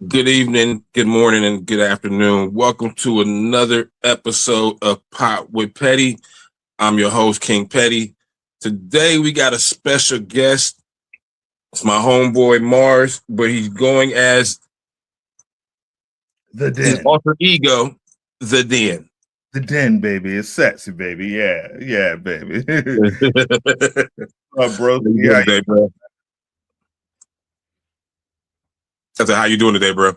Good evening, good morning, and good afternoon. Welcome to another episode of Pot with Petty. I'm your host, King Petty. Today we got a special guest. It's my homeboy Mars, but he's going as The his Den. alter ego, The Den. The Den, baby. It's sexy, baby. Yeah, baby. Bro. Yeah. Today, bro? I said, how you doing today, bro?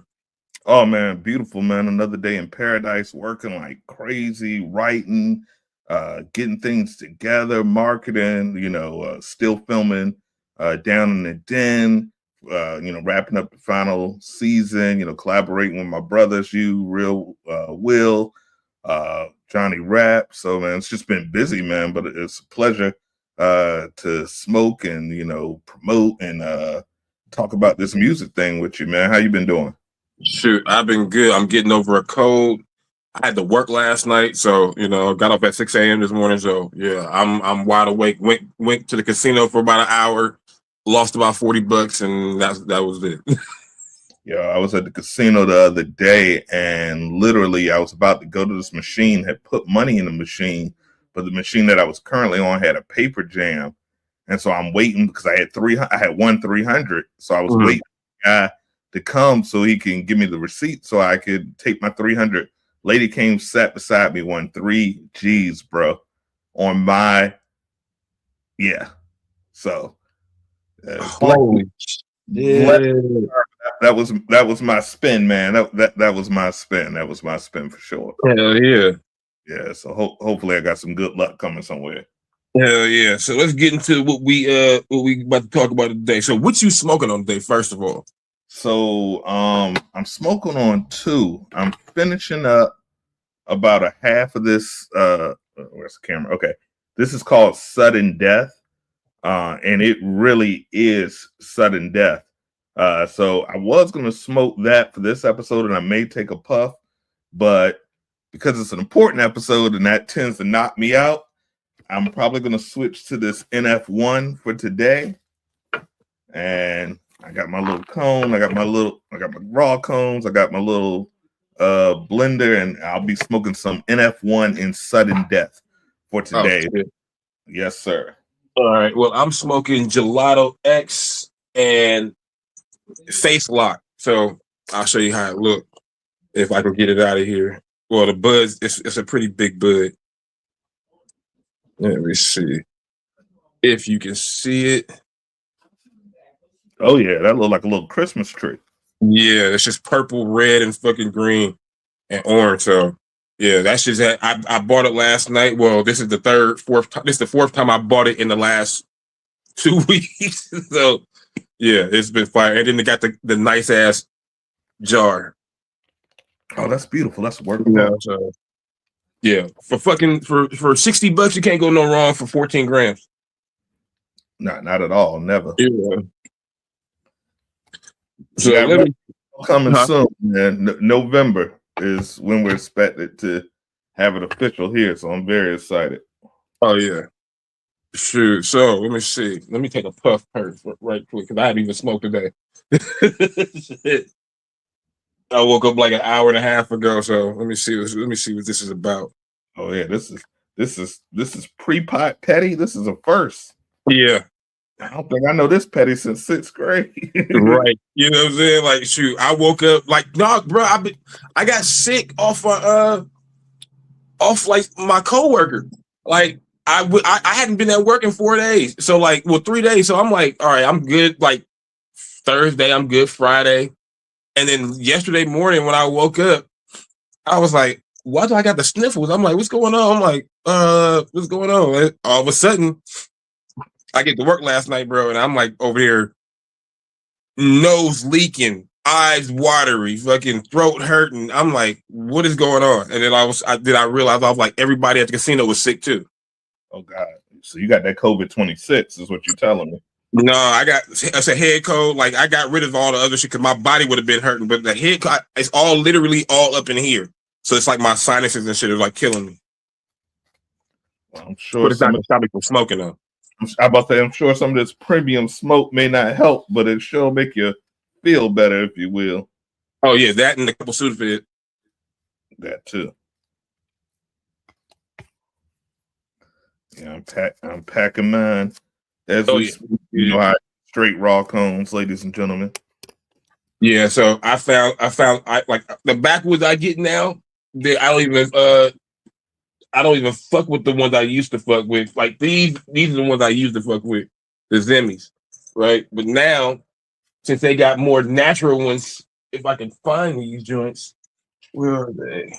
Oh, man. Beautiful, man. Another day in paradise, working like crazy, writing, getting things together, marketing, still filming down in the Den, wrapping up the final season, collaborating with my brothers, Will, Johnny Rap. So, man, it's just been busy, man, but it's a pleasure to smoke and, promote and talk about this music thing with you, man. How you been doing? Shoot, I've been good. I'm getting over a cold. I had to work last night, so got up at 6 a.m. this morning. So yeah, I'm wide awake. Went to the casino for about an hour, lost about $40, and that was it. Yeah, I was at the casino the other day, and literally I was about to go to this machine, had put money in the machine, but the machine that I was currently on had a paper jam, and so I'm waiting because I had won 300, so I was waiting for the guy to come so he can give me the receipt so I could take my 300. Lady came, sat beside me, won 3 G's, bro, on my So Holy shit. that was my spin, man. That was my spin. That was my spin for sure. Hell yeah. Yeah. So hopefully I got some good luck coming somewhere. Hell yeah. So let's get into what we about to talk about today. So what you smoking on today, first of all? So I'm smoking on 2. I'm finishing up about a half of this. Where's the camera? Okay. This is called Sudden Death. And it really is sudden death. So I was going to smoke that for this episode, and I may take a puff, but because it's an important episode and that tends to knock me out, I'm probably going to switch to this NF1 for today. And I got my little cone. I got my raw cones. I got my little blender, and I'll be smoking some NF1 in Sudden Death for today. Oh, yes, sir. All right. Well, I'm smoking Gelato X and Face Lock. So I'll show you how it look if I can get it out of here. Well, the bud, it's a pretty big bud. Let me see if you can see it. Oh yeah, that look like a little Christmas tree. Yeah, it's just purple, red, and fucking green and orange. So yeah, that's just that. I bought it last night. Well, this is the fourth time. This is the 4th time I bought it in the last 2 weeks. So yeah, it's been fire. And then they got the nice ass jar. Oh, that's beautiful. That's work. So yeah, for $60, you can't go no wrong for 14 grams. Not at all. Never. Yeah. So coming soon, man. November is when we're expected to have it official here. So I'm very excited. Oh yeah. Shoot. So let me see. Let me take a puff first, right quick, because I haven't even smoked today. I woke up like an hour and a half ago, so let me see what this is about. Oh yeah, this is pre-pot Petty. This is a first. Yeah. I don't think I know this Petty since 6th grade. Right. You know what I'm saying? Like, shoot, I woke up like, dog, bro, I got sick off like my coworker. Like I hadn't been at work in 4 days. So 3 days. So I'm like, all right, I'm good. Like Thursday, I'm good. Friday. And then yesterday morning when I woke up, I was like, why do I got the sniffles? I'm like, what's going on? I'm like, what's going on? And all of a sudden, I get to work last night, bro, and I'm like over here, nose leaking, eyes watery, fucking throat hurting. I'm like, what is going on? And then I realized I was like, everybody at the casino was sick too. Oh God! So you got that COVID-26 is what you're telling me? No, it's a head cold. Like I got rid of all the other shit because my body would have been hurting, but the head cold, it's all literally all up in here. So it's like my sinuses and shit are like killing me. Well, I'm sure, but it's not gonna stop me from smoking though. I'm sure some of this premium smoke may not help, but it sure make you feel better, if you will. Oh yeah, that and a couple Sudafed. That too. Yeah, I'm packing mine as we speak. You know how straight raw cones, ladies and gentlemen. Yeah, so I found like the backwoods I get now. I don't even fuck with the ones I used to fuck with. Like these are the ones I used to fuck with, the Zimmies, right? But now, since they got more natural ones, if I can find these joints, where are they?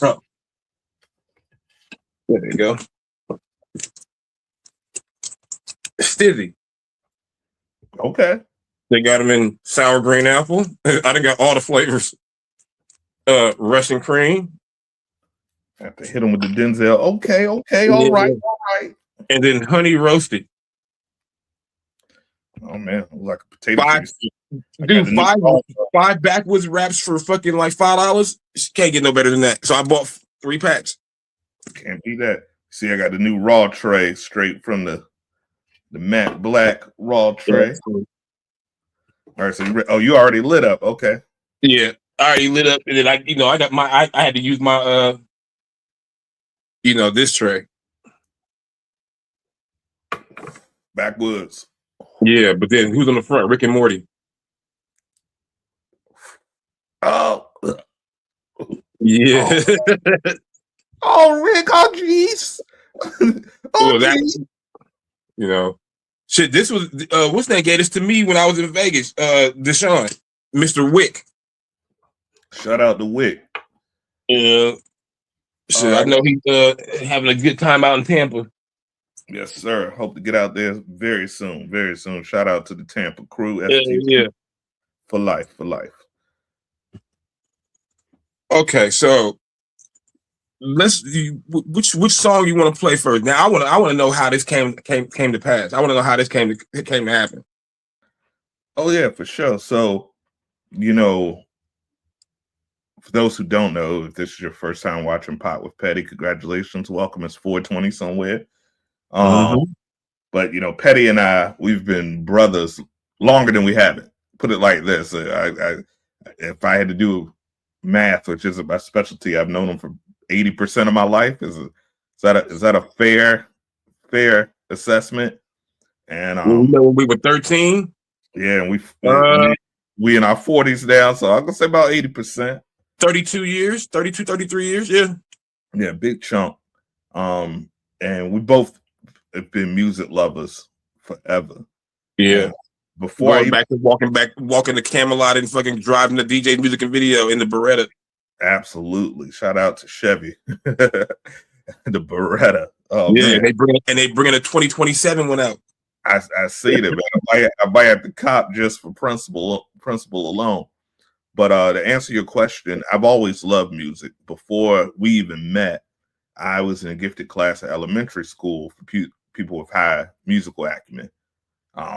Oh, there you go. Stizzy. Okay. They got them in sour green apple. I done got all the flavors. Russian cream. Have to hit them with the Denzel. Okay, all right. And then honey roasted. Oh man, like a potato Dude, five backwoods wraps for fucking like $5. Can't get no better than that. So I bought 3 packs. Can't beat that. See, I got the new raw tray straight from the matte black raw tray. Yeah. All right, so you already lit up. Okay. Yeah, I already lit up, and then I got I had to use my this tray. Backwoods. Yeah, but then who's on the front? Rick and Morty. Oh. Yeah. Rick. Oh, jeez. Shit. This was what's that gave this to me when I was in Vegas. Deshaun, Mr. Wick. Shout out to Wick. Yeah. Shit, I know he's having a good time out in Tampa. Yes, sir. Hope to get out there very soon. Very soon. Shout out to the Tampa crew. Yeah. For life. Okay, so which song you want to play first? Now I want to know how this came to pass. I want to know how this came to happen. Oh yeah, for sure. So, for those who don't know, if this is your first time watching Pot with Petty, congratulations. Welcome. It's 420 somewhere. But Petty and I, we've been brothers longer than we haven't. Put it like this: if I had to do math, which isn't my specialty, I've known him for 80% of my life. Is that a fair assessment? And when we were 13. Yeah, and we in our 40s now, so I'm gonna say about 80%. 32 years, 33 years, yeah. Yeah, big chunk. And we both have been music lovers forever. Yeah. And before walking to Camelot and fucking driving the DJ music and video in the Beretta. Absolutely. Shout out to Chevy. The Beretta. Oh yeah, man. They bringing a 2027 one out. I see that, man. I might have to cop just for principle alone. But to answer your question, I've always loved music. Before we even met, I was in a gifted class at elementary school for people with high musical acumen.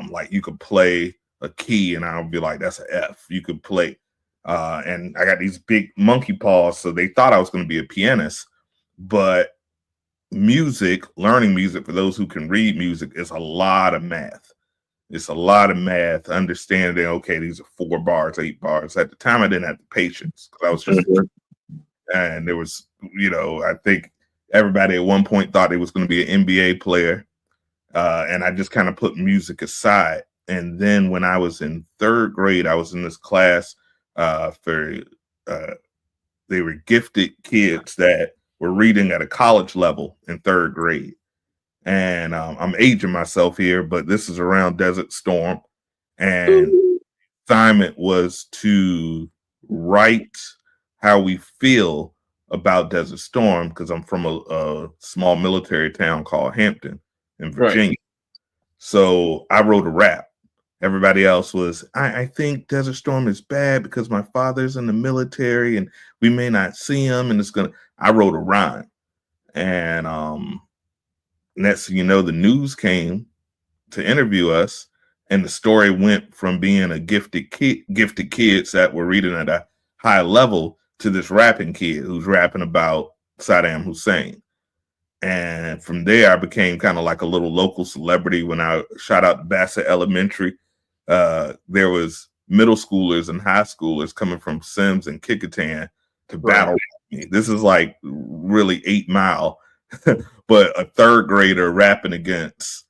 Like you could play a key and I'll be like, that's an F. You could play. And I got these big monkey paws, so they thought I was going to be a pianist. But learning music for those who can read music is a lot of math. It's a lot of math, understanding, okay, these are 4 bars, 8 bars. At the time, I didn't have the patience because I was just, and there was, I think everybody at one point thought it was going to be an NBA player. And I just kind of put music aside. And then when I was in 3rd grade, I was in this class they were gifted kids that were reading at a college level in 3rd grade. And I'm aging myself here, but this is around Desert Storm. And assignment was to write how we feel about Desert Storm, because I'm from a small military town called Hampton in Virginia. Right. So I wrote a rap. Everybody else was, I think Desert Storm is bad because my father's in the military and we may not see him. And I wrote a rhyme. And next thing you know, the news came to interview us. And the story went from being a gifted kids that were reading at a high level to this rapping kid who's rapping about Saddam Hussein. And from there, I became kind of like a little local celebrity when I shot out Bassett Elementary. There was middle schoolers and high schoolers coming from Sims and Kickintan to battle me. This is like really 8 Mile, but a third grader rapping against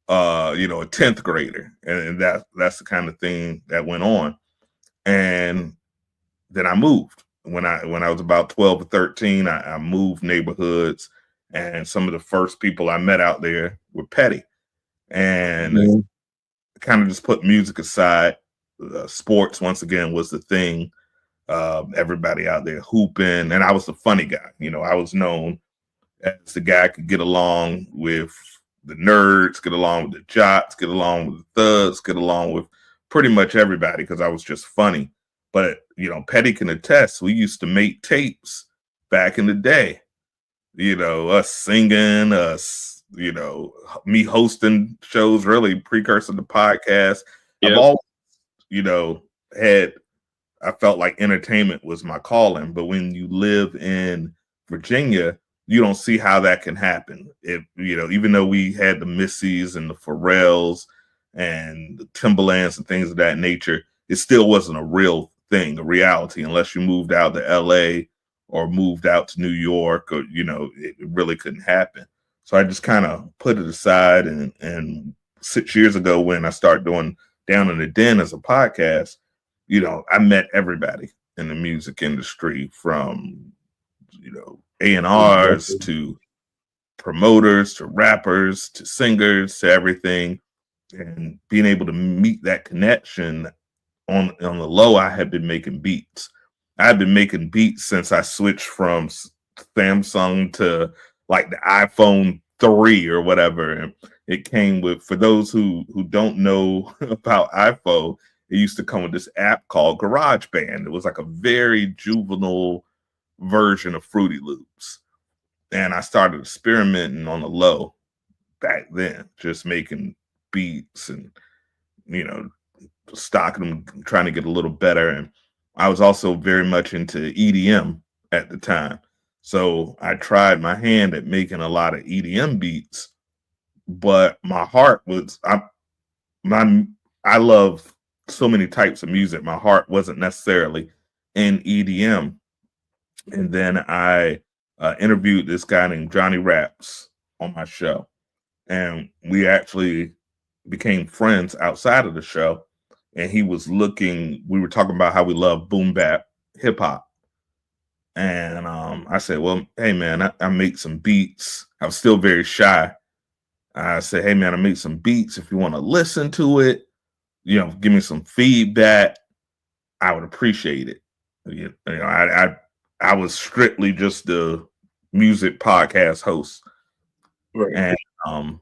a 10th grader. And that's the kind of thing that went on. And then I moved. When I was about 12 or 13, I moved neighborhoods, and some of the first people I met out there were Petty. And kind of just put music aside. Sports, once again, was the thing. Everybody out there hooping, and I was the funny guy. I was known as the guy who could get along with the nerds, get along with the jocks, get along with the thugs, get along with pretty much everybody because I was just funny. But, Petty can attest, we used to make tapes back in the day, us singing, us, me hosting shows, really precursor to podcasts. Yep. I've always, I felt like entertainment was my calling. But when you live in Virginia, you don't see how that can happen. Even though we had the Missies and the Pharrells and the Timberlands and things of that nature, it still wasn't a real thing, a reality, unless you moved out to LA or moved out to New York, or it really couldn't happen. So I just kind of put it aside, and 6 years ago when I started doing Down in the Den as a podcast, I met everybody in the music industry, from A&Rs to promoters to rappers to singers to everything, and being able to meet that connection. On the low, I had been making beats. I had been making beats since I switched from Samsung to like the iPhone 3 or whatever. And it came with, for those who don't know about iPhone, it used to come with this app called GarageBand. It was like a very juvenile version of Fruity Loops. And I started experimenting on the low back then, just making beats and, stocking them, trying to get a little better. And I was also very much into EDM at the time. So I tried my hand at making a lot of EDM beats, but my heart was, I love so many types of music. My heart wasn't necessarily in EDM. And then I interviewed this guy named Johnny Raps on my show. And we actually became friends outside of the show. And he was we were talking about how we love boom bap hip hop. And I said, well, hey man, I make some beats. I was still very shy. I said, hey man, I make some beats. If you want to listen to it, give me some feedback, I would appreciate it. I was strictly just the music podcast host. Right. And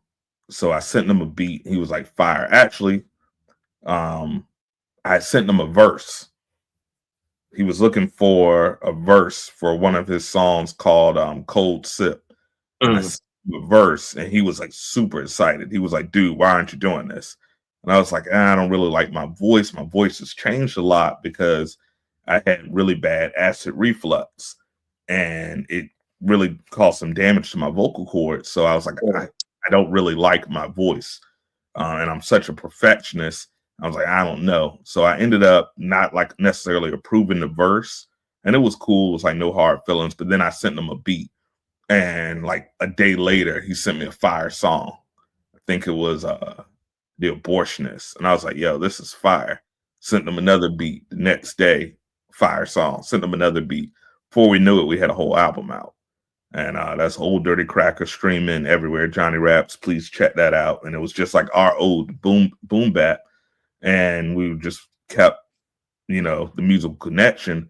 so I sent him a beat. He was like, fire. Actually, I sent him a verse. He was looking for a verse for one of his songs called Cold Sip. And I sent him a verse, and he was like super excited. He was like, dude, why aren't you doing this? And I was like, I don't really like my voice. My voice has changed a lot because I had really bad acid reflux, and it really caused some damage to my vocal cords. So I was like, I don't really like my voice. And I'm such a perfectionist. I was like, I don't know. So I ended up not like necessarily approving the verse, and it was cool. It was like no hard feelings. But then I sent him a beat, and like a day later, he sent me a fire song. I think it was The Abortionist. And I was like, yo, this is fire. Sent him another beat the next day, fire song. Sent him another beat. Before we knew it, we had a whole album out. And that's Old Dirty Cracker streaming everywhere. Johnny Raps, please check that out. And it was just like our old boom bap. And we just kept, the musical connection.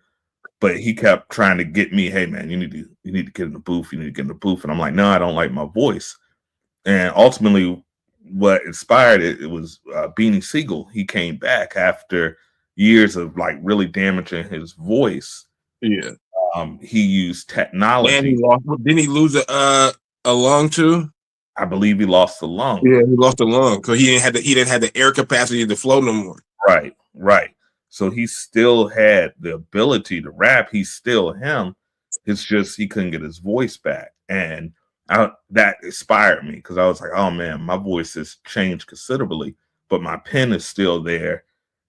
But he kept trying to get me, hey man, you need to get in the booth. You need to get in the booth. And I'm like, no, I don't like my voice. And ultimately, what inspired it was Beanie Siegel. He came back after years of like really damaging his voice. Yeah. He used technology. And didn't he lose a lung too? I believe he lost the lung. Yeah, he lost the lung because he didn't have the air capacity to flow no more. Right. So he still had the ability to rap. He's still him. It's just he couldn't get his voice back, and that inspired me because I was like, oh man, my voice has changed considerably, but my pen is still there.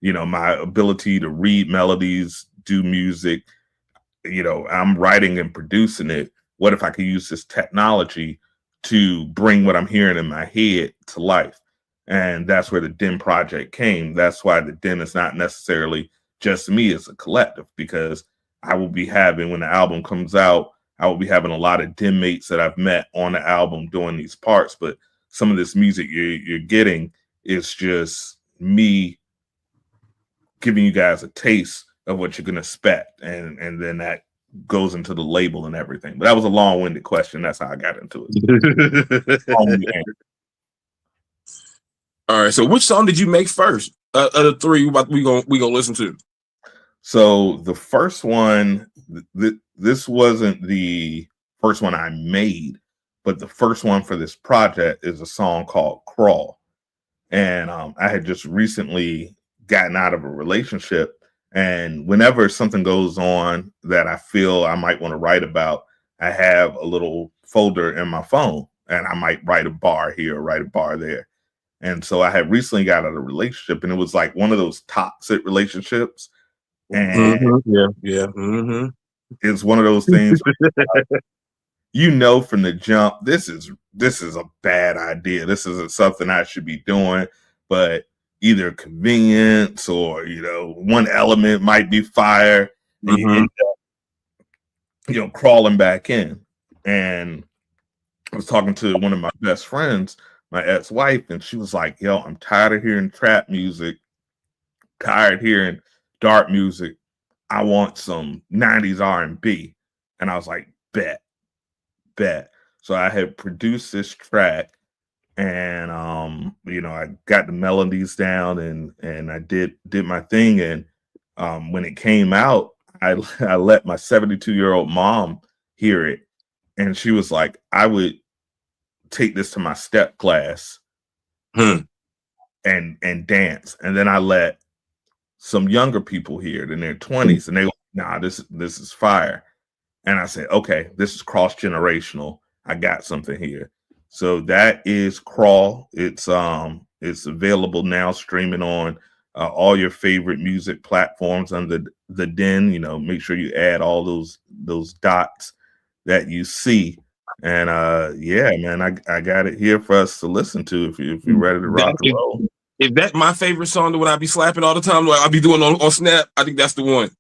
my ability to read melodies, do music, I'm writing and producing it. What if I could use this technology to bring what I'm hearing in my head to life? And that's where the Den project came. That's why the Den is not necessarily just me as a collective, because I will be having, when the album comes out, I will be having a lot of Den mates that I've met on the album doing these parts. But some of this music you're getting is just me giving you guys a taste of what you're going to expect. And then that goes into the label and everything. But that was a long-winded question. That's how I got into it. All right. So which song did you make first? Of the three we gonna listen to? So the first one, this wasn't the first one I made, but the first one for this project is a song called Crawl. And I had just recently gotten out of a relationship. And whenever something goes on that I feel I might want to write about, I have a little folder in my phone, and I might write a bar here, write a bar there. And so I had recently got out of a relationship, and it was like one of those toxic relationships. And it's one of those things from the jump, this is a bad idea. This isn't something I should be doing, but either convenience or, one element might be fire, and you end up, crawling back in. And I was talking to one of my best friends, my ex-wife, and she was like, yo, I'm tired of hearing trap music, tired of hearing dark music. I want some 90s R&B. And I was like, bet. So I had produced this track, and I got the melodies down, and I did my thing. And when it came out, I let my 72-year-old mom hear it, and she was like, I would take this to my step class and dance. And then I let some younger people hear it in their 20s, and they go, nah, this is fire. And I said, okay, this is cross-generational. I got something here. So that is Crawl. It's available now, streaming on all your favorite music platforms under the Den. Make sure you add all those dots that you see. And man, I got it here for us to listen to if you're ready to rock and roll. Is that my favorite song that when I be slapping all the time, like I be doing on Snap? I think that's the one.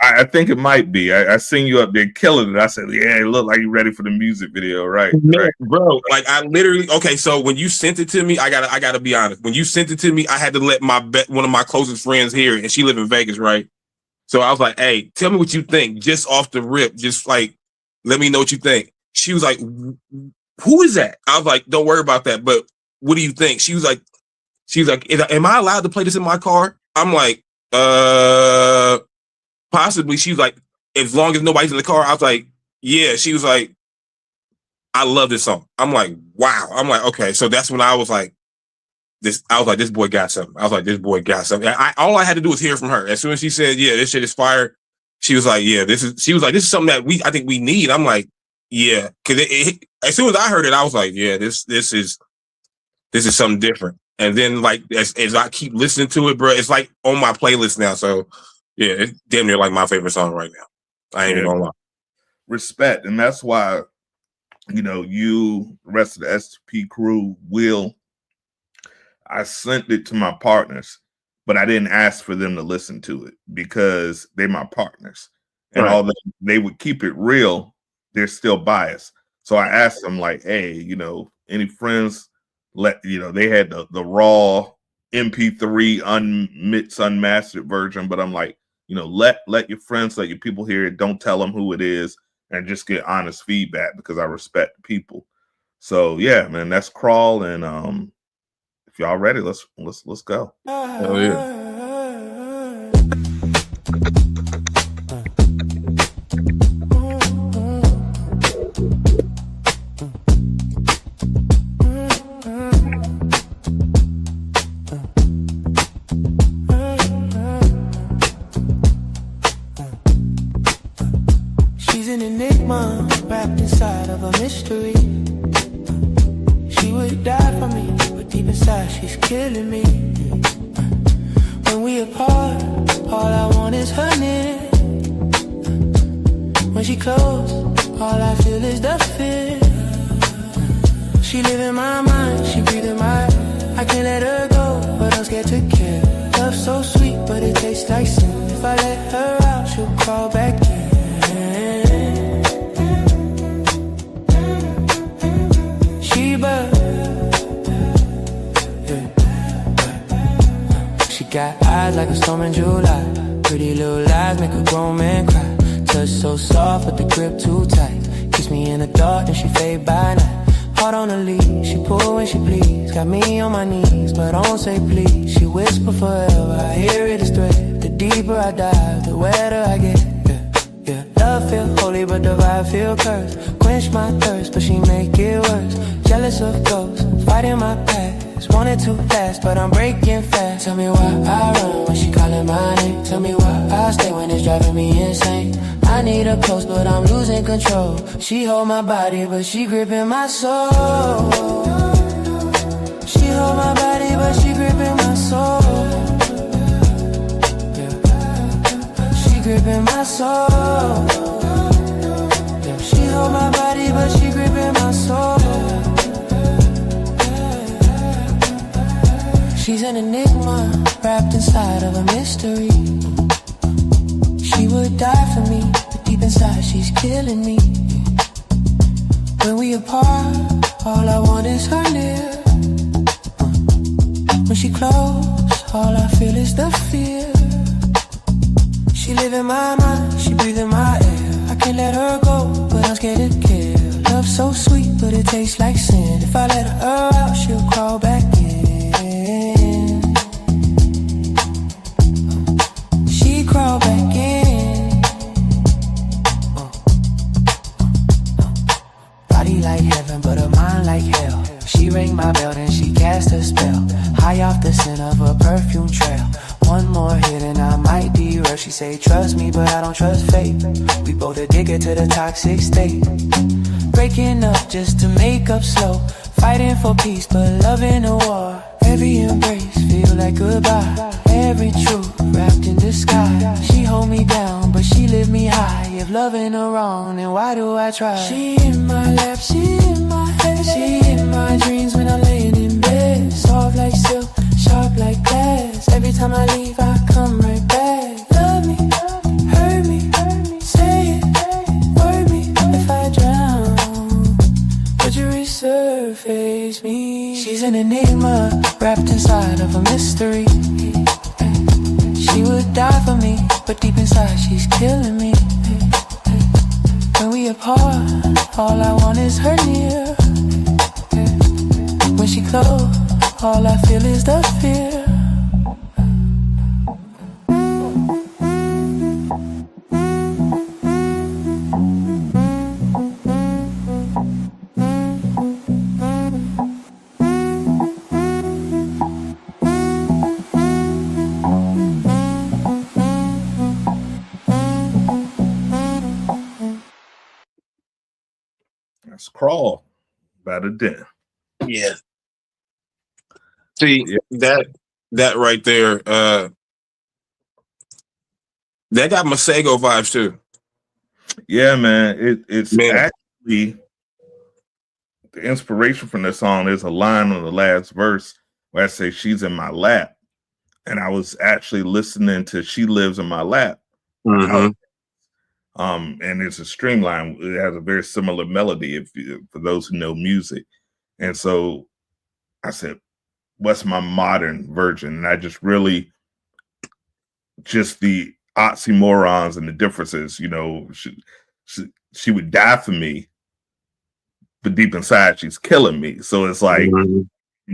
I think it might be. I seen you up there killing it. I said, yeah, it looked like you're ready for the music video, right? Man, bro, like I literally, okay, so when you sent it to me, I gotta be honest. When you sent it to me, I had to let one of my closest friends hear it, and she live in Vegas, right? So I was like, hey, tell me what you think, just off the rip, just like, let me know what you think. She was like, who is that? I was like, don't worry about that, but what do you think? She was like, am I allowed to play this in my car? I'm like, possibly. She was like, as long as nobody's in the car. I was like, yeah. She was like, I love this song. I'm like, wow. I'm like, okay. So that's when I was like, this boy got something. All I had to do was hear from her. As soon as she said, yeah, this shit is fire, she was like, yeah, this is something that I think we need. I'm like, yeah. Cause as soon as I heard it, I was like, yeah, this is something different. And then like, as I keep listening to it, bro, it's like on my playlist now. So yeah, it's damn near like my favorite song right now. I ain't even gonna lie. Respect. And that's why, you, the rest of the SP crew I sent it to my partners, but I didn't ask for them to listen to it because they're my partners. And although they would keep it real, they're still biased. So I asked them like, hey, any friends, they had the raw MP3 unmixed, unmastered version, but I'm like, let your friends, let your people hear it. Don't tell them who it is, and just get honest feedback because I respect people. So yeah, man, that's Crawl. And if y'all ready, let's go. Hell yeah. She's an enigma wrapped inside of a mystery. She would die for me, but deep inside she's killing me. she close, all I feel is the fear. She live in my mind, she breathe in my air. I can't let her go, but I'm scared to care. Love so sweet, but it tastes like sin. If I let her out, she'll crawl back in. She bad, yeah. She got eyes like a storm in July. Pretty little lies make a grown man cry. Touch so soft, but the grip too tight. Kiss me in the dark, and she fade by night. Heart on a leash, she pull when she please. Got me on my knees, but I don't say please. She whisper forever, I hear it as thread. The deeper I dive, the wetter I get. Yeah, love feel holy, but the vibe feel cursed. Quench my thirst, but she make it worse. Jealous of ghosts, fighting my past. Wanted to last, but I'm breaking fast. Tell me why I run when she calling my name. Tell me why I stay when it's driving me insane. I need her close, but I'm losing control. She hold my body, but she gripping my soul. She hold my body, but she gripping my soul. Yeah. She gripping my soul. Yeah. She hold my body, but she gripping my soul. She's an enigma, wrapped inside of a mystery. She would die for me, but deep inside she's killing me. When we apart, all I want is her near. When she close, all I feel is the fear. She live in my mind, she breathe in my air. I can't let her go, but I'm scared to care. Love so sweet, but it tastes like sin. If I let her out, she'll crawl back in. She crawl back in. Body like heaven, but her mind like hell. She rang my bell, then she cast a spell. High off the scent of a perfume trail. One more hit and I might derail. She say trust me, but I don't trust fate. We both addicted to the toxic state. Breaking up just to make up slow. Fighting for peace, but loving a war. Every embrace feel like goodbye. Every truth wrapped in disguise. She hold me down, but she lift me high. If loving her wrong, then why do I try? She in my lap, she in my head. She in my dreams when I'm laying in bed. Soft like silk, sharp like glass. Every time I leave, I come right back. Love me, hurt me, say it, word me. If I drown, would you resurface me? She's an enigma, wrapped inside of a mystery. She would die for me, but deep inside she's killing me. When we apart, all I want is her near. When she close, all I feel is the fear. That's Crawl by The Den. Yeah. See, that right there, that got Masego vibes too. Yeah, man. It's Man. actually the inspiration from this song. There's a line on the last verse where I say she's in my lap. And I was actually listening to She Lives in My Lap. Mm-hmm. And it's a streamline. It has a very similar melody for those who know music. And so I said, what's my modern version? And I just really, just the oxymorons and the differences, you know, she would die for me, but deep inside she's killing me. So it's like,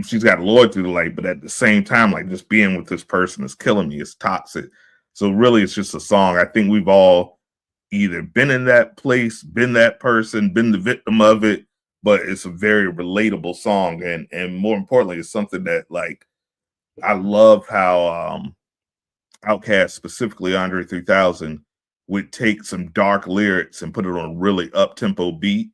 she's got loyalty to life, but at the same time, like just being with this person is killing me. It's toxic. So really it's just a song. I think we've all either been in that place, been that person, been the victim of it, but it's a very relatable song. And more importantly, it's something that, like, I love how Outkast, specifically Andre 3000, would take some dark lyrics and put it on a really up-tempo beat.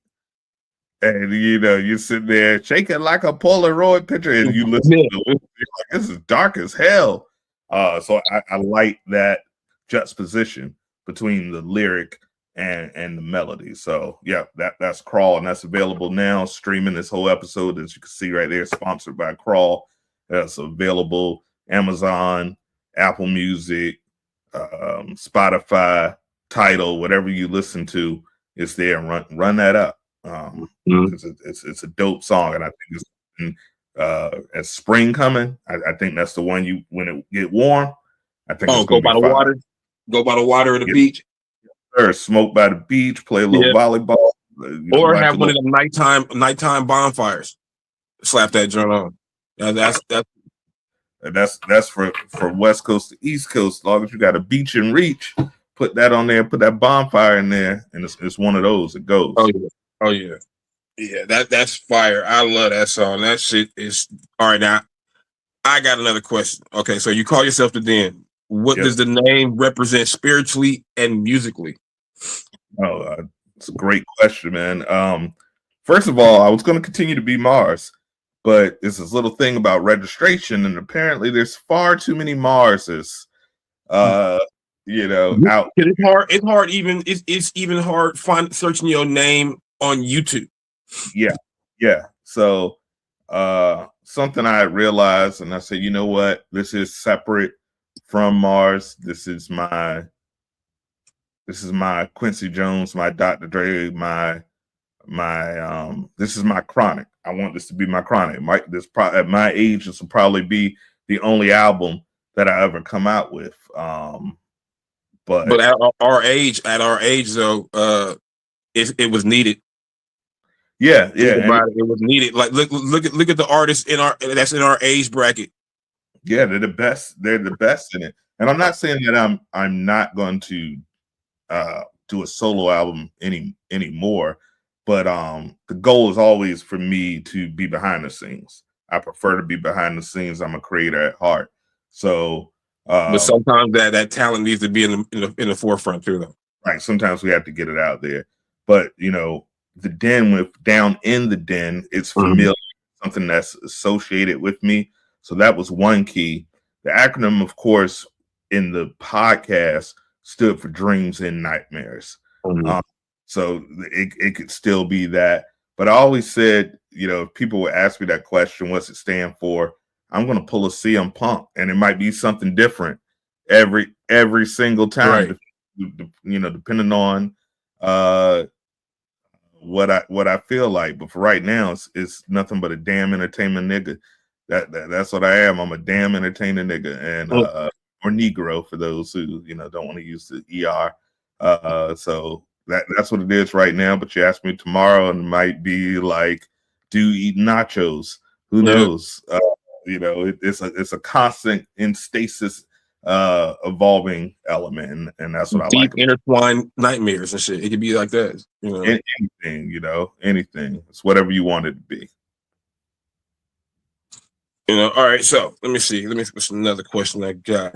And, you know, you sit there shaking like a Polaroid picture and you listen to it, you're like, this is dark as hell. So I like that juxtaposition between the lyric and the melody. So yeah, that's Crawl, and that's available now. Streaming this whole episode, as you can see right there, sponsored by Crawl. That's available Amazon, Apple Music, Spotify, Tidal, whatever you listen to, it's there. Run that up. It's a dope song, and I think it's as spring coming. I think that's the one when it get warm. I think it's go by the water. Go by the water at the beach. Or smoke by the beach, play a little volleyball, or have one of them nighttime bonfires. Slap that joint on. That's for West Coast to East Coast. As long as you got a beach in reach, put that on there, put that bonfire in there, and it's one of those. It goes. Oh yeah. That's fire. I love that song. That shit is all right. Now I got another question. Okay, so you call yourself the Den. What does the name represent spiritually and musically? It's a great question, man. First of all, I was going to continue to be Mars, but it's this little thing about registration, and apparently there's far too many Marses. Out. It's hard. It's hard. It's even hard searching your name on YouTube. Yeah. So something I realized, and I said, you know what? This is separate from Mars. This is my Quincy Jones, my Dr. Dre, my this is my Chronic. I want this to be my Chronic. At my age, this will probably be the only album that I ever come out with. But at our age though, it was needed. Yeah. It was needed. Like look at the artists that's in our age bracket. Yeah, they're the best. They're the best in it. And I'm not saying that I'm not going to do a solo album anymore, but the goal is always for me to be behind the scenes. I prefer to be behind the scenes. I'm a creator at heart. So but sometimes that talent needs to be in the forefront too, though. Right. Sometimes we have to get it out there. But the Den, with Down in the Den, it's familiar, something that's associated with me. So that was one key. The acronym, of course, in the podcast stood for Dreams and Nightmares. So it could still be that. But I always said, if people would ask me that question, what's it stand for? I'm going to pull a CM Punk, and it might be something different every single time, depending on what I feel like. But for right now, it's nothing but a damn entertainment nigga. That's what I am. I'm a damn entertaining nigga, and or Negro for those who don't want to use the ER. So that's what it is right now. But you ask me tomorrow, and it might be like, do eat nachos? Who knows? It's a constant in stasis, evolving element, and that's what I like. Deep intertwined nightmares and shit. It could be like that. Anything. It's whatever you want it to be. All right, so let me see. What's another question I got?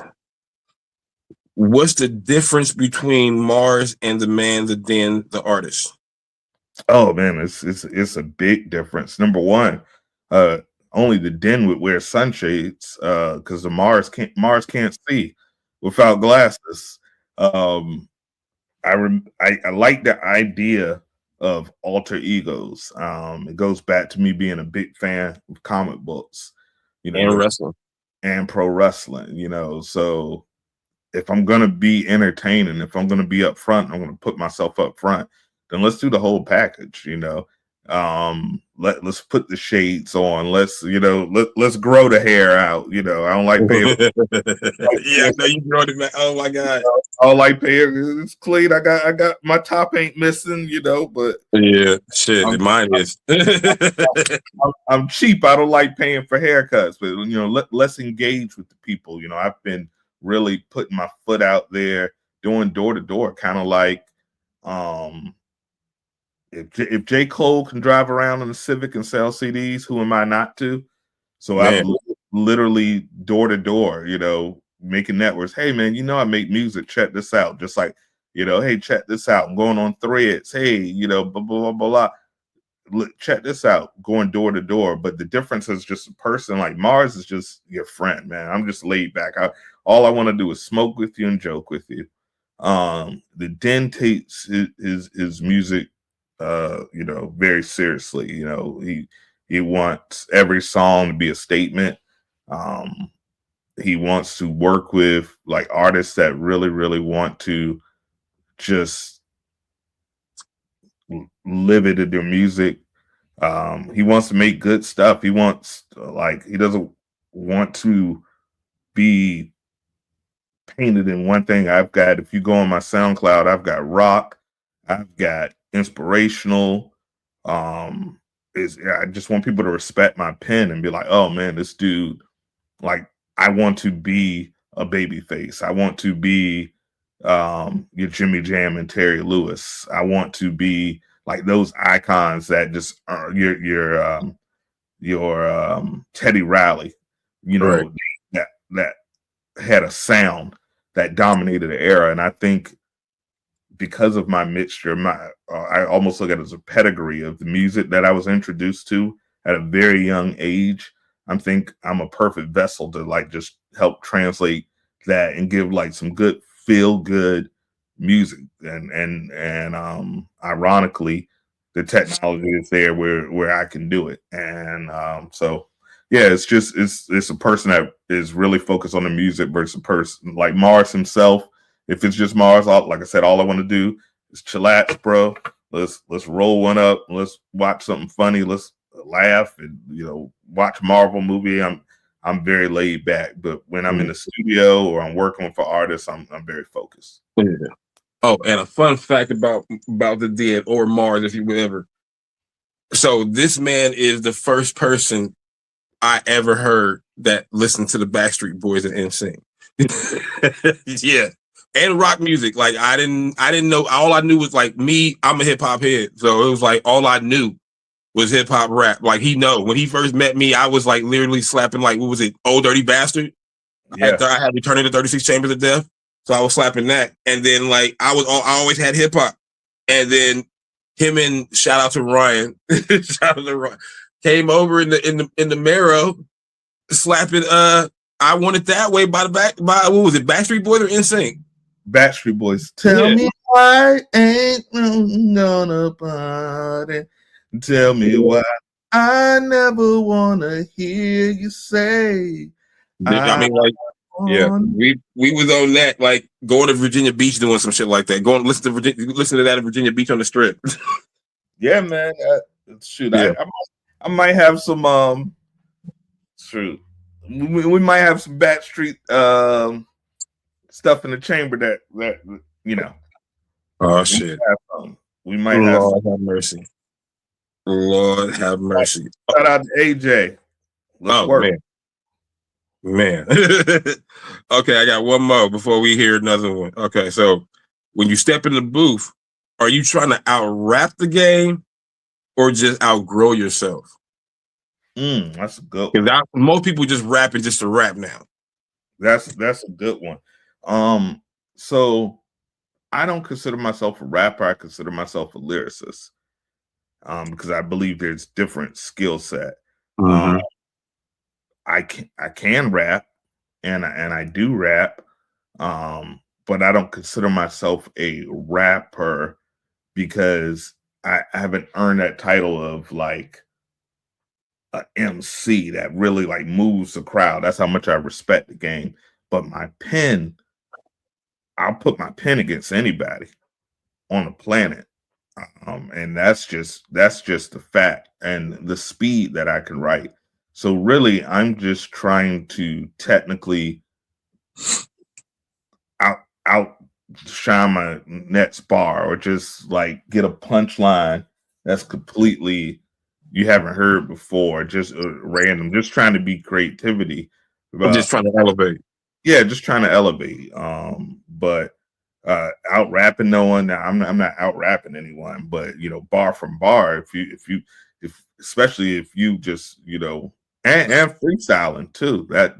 What's the difference between Mars and the Man, the Den, the artist? Oh man, it's a big difference. Number one, only the Den would wear sunshades because the Mars can't see without glasses. I like the idea of alter egos. It goes back to me being a big fan of comic books. And wrestling and pro wrestling, so if I'm going to be entertaining, if I'm going to be up front, I'm going to put myself up front, then let's do the whole package, let's put the shades on. Let's grow the hair out. I don't like paying. You grow it, man. Oh my God. I don't like paying. It's clean. I got my top ain't missing, but yeah, shit. Mine is. I'm cheap. I don't like paying for haircuts, but let's engage with the people. I've been really putting my foot out there, doing door to door, kind of like if J. Cole can drive around in a Civic and sell CDs, who am I not to? So I'm literally door to door, making networks. Hey man, I make music. Check this out. Just like, hey, check this out. I'm going on Threads. Hey, blah, blah, blah, blah. Look, check this out. Going door to door. But the difference is just a person. Like Mars is just your friend, man. I'm just laid back. All I want to do is smoke with you and joke with you. The Den takes his music, very seriously. He wants every song to be a statement. He wants to work with like artists that really, really want to just live it in their music. He wants to make good stuff. He wants he doesn't want to be painted in one thing. If you go on my SoundCloud, I've got rock, I've got inspirational. I just want people to respect my pen and be like, oh man, this dude, like, I want to be a Babyface. I want to be your Jimmy Jam and Terry Lewis. I want to be like those icons that just are your Teddy Riley, Right. that had a sound that dominated the era. And I think because of my mixture, I almost look at it as a pedigree of the music that I was introduced to at a very young age. I think I'm a perfect vessel to like just help translate that and give like some good feel good music. And ironically, the technology is there where I can do it. And so yeah, it's a person that is really focused on the music versus a person like Mars himself. If it's just Mars, like I said, all I want to do is chillax, bro. Let's roll one up. Let's watch something funny. Let's laugh and watch a Marvel movie. I'm very laid back, but when I'm in the studio or I'm working for artists, I'm very focused. Yeah. Oh, and a fun fact about the Dead or Mars, if you would ever. So this man is the first person I ever heard that listened to the Backstreet Boys and NSYNC. Yeah. And rock music. Like I didn't know. All I knew was like me, I'm a hip hop head. So it was like all I knew was hip hop rap. Like when he first met me, I was like literally slapping like, what was it? Old Dirty Bastard. Yeah. I had Returning to 36 Chambers of Death. So I was slapping that. And then like I always had hip hop. And then him and shout out to Ryan. Came over in the Marrow slapping I Want It That Way by what was it, Backstreet Boys or NSYNC? Backstreet Boys. Tell me why ain't gonna party. Tell me why I never wanna hear you say. I mean, like, yeah, we was on that, like going to Virginia Beach doing some shit like that. Going listen to that in Virginia Beach on the Strip. Yeah, man. Shoot, yeah. I might have some shoot. We might have some Backstreet stuff in the chamber that Oh shit. We might have. Lord have mercy. Lord have mercy. Shout out to AJ. Let's work. Man. Okay, I got one more before we hear another one. Okay, so when you step in the booth, are you trying to out-rap the game or just outgrow yourself? That's a good one. Because most people just rapping just to rap now. That's a good one. So I don't consider myself a rapper. I consider myself a lyricist. Because I believe there's different skill set. Mm-hmm. I can rap and I do rap, but I don't consider myself a rapper because I haven't earned that title of like a MC that really like moves the crowd. That's how much I respect the game. But my pen, I'll put my pen against anybody on the planet. And that's just the fact and the speed that I can write. So really, I'm just trying to technically outshine my next bar, or just like get a punchline that's completely you haven't heard before, just random. Just trying to be creativity. I'm just trying to elevate. Yeah, just trying to elevate. But out rapping no one. I'm not out rapping anyone, but bar from bar. If especially if you just and freestyling too. That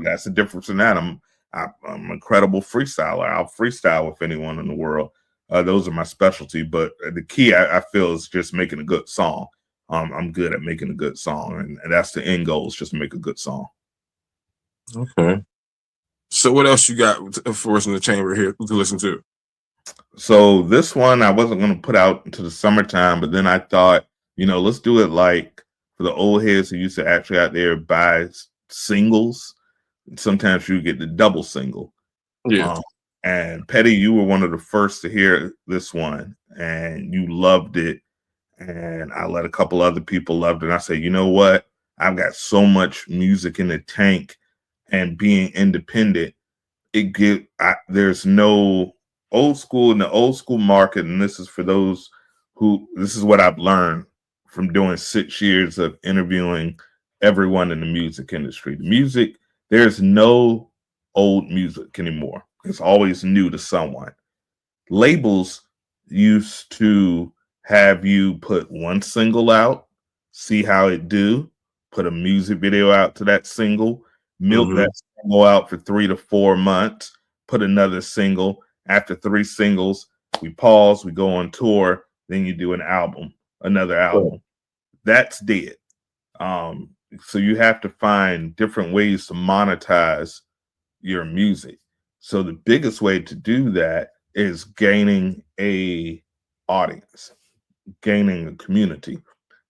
that's the difference in that. I'm an incredible freestyler. I'll freestyle with anyone in the world. Those are my specialty. But the key I feel is just making a good song. I'm good at making a good song, and that's the end goal, is just make a good song. Okay. So what else you got for us in the chamber here to listen to? So this one I wasn't going to put out into the summertime, but then I thought, let's do it like for the old heads who used to actually out there buy singles. Sometimes you get the double single. Yeah. And Petty, you were one of the first to hear this one, and you loved it. And I let a couple other people loved it. And I said, you know what? I've got so much music in the tank, and being independent, there's no old school in the old school market. And this is for those this is what I've learned from doing 6 years of interviewing everyone in the music industry. The music, there's no old music anymore. It's always new to someone. Labels used to have you put one single out, see how it do, put a music video out to that single, milk that single out for 3 to 4 months, put another single. After 3 singles, we pause, we go on tour, then you do another album. That's dead. So you have to find different ways to monetize your music. So the biggest way to do that is gaining a audience, gaining a community.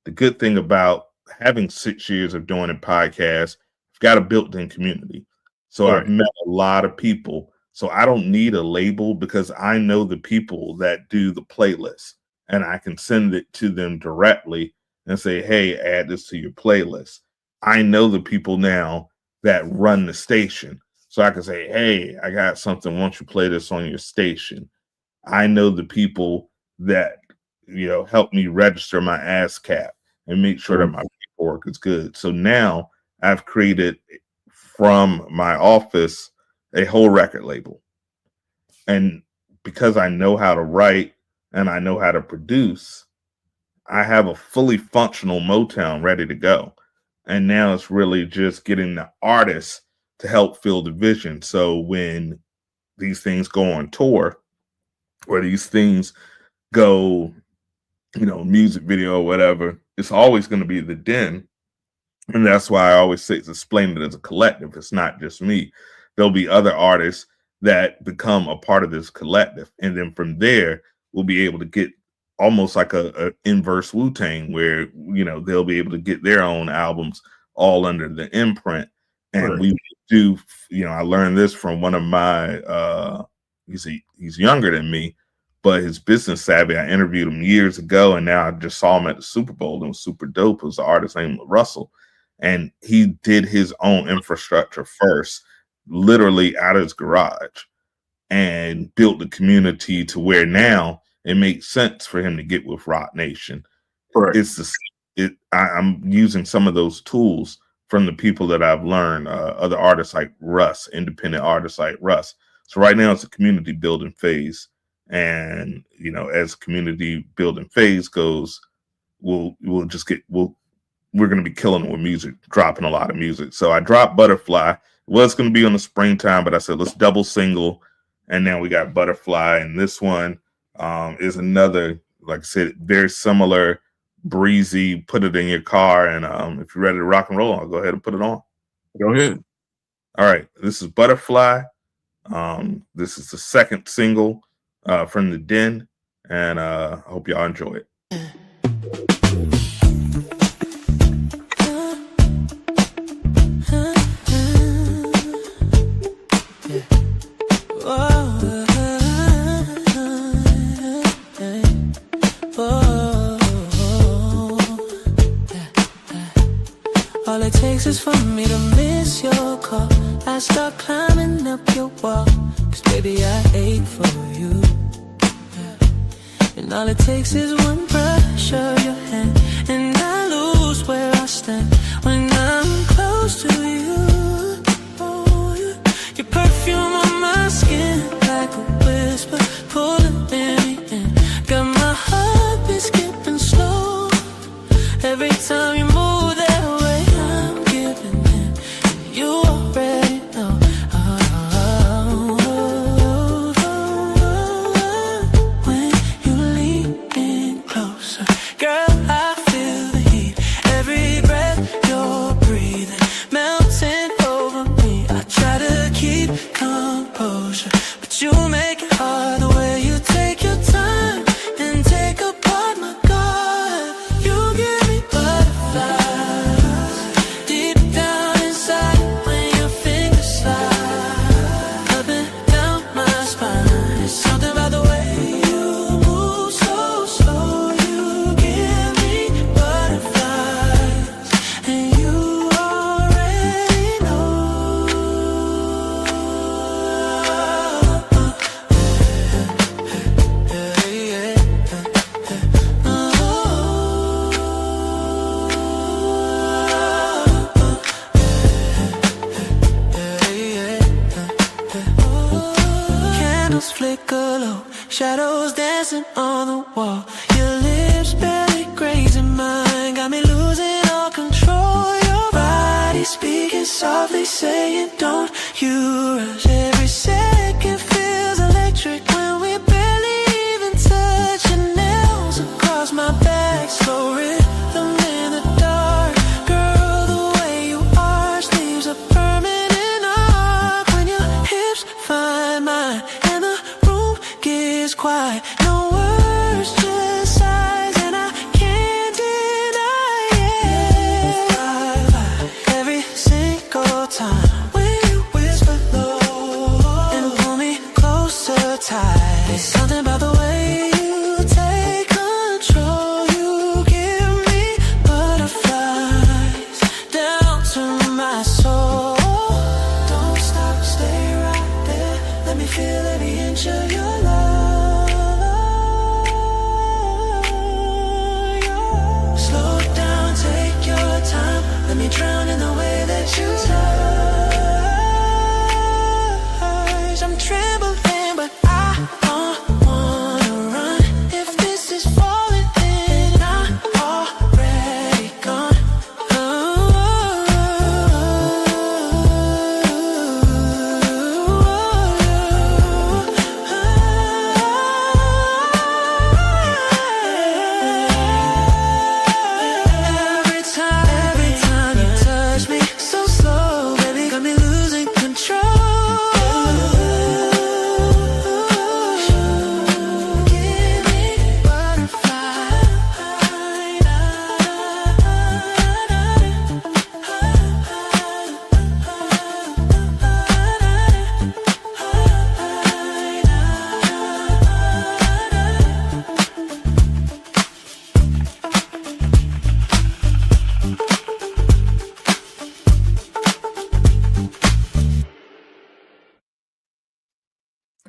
The good thing about having 6 years of doing a podcast, I've got a built-in community. So I've met a lot of people. So I don't need a label because I know the people that do the playlist, and I can send it to them directly and say, hey, add this to your playlist. I know the people now that run the station. So I can say, hey, I got something. Why don't you play this on your station? I know the people that, help me register my ASCAP and make sure that my paperwork is good. So now I've created from my office a whole record label. And because I know how to write and I know how to produce, I have a fully functional Motown ready to go. And now it's really just getting the artists to help fill the vision. So when these things go on tour or these things go, music video or whatever, it's always going to be the Den. And that's why I always say, explain it as a collective. It's not just me. There'll be other artists that become a part of this collective. And then from there, we'll be able to get almost like a inverse Wu-Tang where, they'll be able to get their own albums all under the imprint. And we do, I learned this from one of my, he's younger than me, but his business savvy, I interviewed him years ago, and now I just saw him at the Super Bowl. It was super dope. It was an artist named Russell. And he did his own infrastructure first, literally out of his garage, and built the community to where now it makes sense for him to get with Roc Nation. I'm using some of those tools from the people that I've learned, other artists like Russ, independent artists like Russ. So right now it's a community building phase. And, as community building phase goes, we're going to be killing it with music, dropping a lot of music. So I dropped Butterfly. It was going to be on the springtime, but I said, let's double single. And now we got Butterfly. And this one is another, like I said, very similar, breezy, put it in your car. And if you're ready to rock and roll, I'll go ahead and put it on. Go ahead. All right. This is Butterfly. This is the second single from the Den. And I hope y'all enjoy it. All it takes is for me to miss your call. I start climbing up your wall, 'cause baby I ache for you. And all it takes is one brush of your hand, and I lose where I stand when I'm close to you. Oh, yeah. Your perfume on my skin like a whisper, pulling me in. Got my heartbeat skipping slow every time you move that way. I'm giving in, you already know. When you lean in closer, girl, I feel the heat. Every breath you're breathing, melting But you make it hard the way you take your time and take apart my God. You give me butterflies deep down inside when your fingers slide up and down my spine. There's something about the way you move so slow. You give me butterflies, and you already know. Candles flicker low, shadows dancing on the wall. Your lips barely grazing mine, got me losing all control. Your body speaking softly, saying don't you rush. Every second feels electric when we barely even touch. Your nails across my back, slow rhythm in the dark. Girl, the way you arch leaves a permanent arc when your hips find mine and the room gets quiet. No words, just sighs, and I can't deny it. Every single time when you whisper low and pull me closer tight, there's something about the way you take control. You give me butterflies down to my soul. Don't stop, stay right there. Let me feel every inch of your love. Slow down, take your time. Let me drown in the way that you touch. I'm trembling, but I don't wanna run. If this is falling, then I'm already gone. Every time you touch me so slow, baby, got me losing control. Give me butterflies.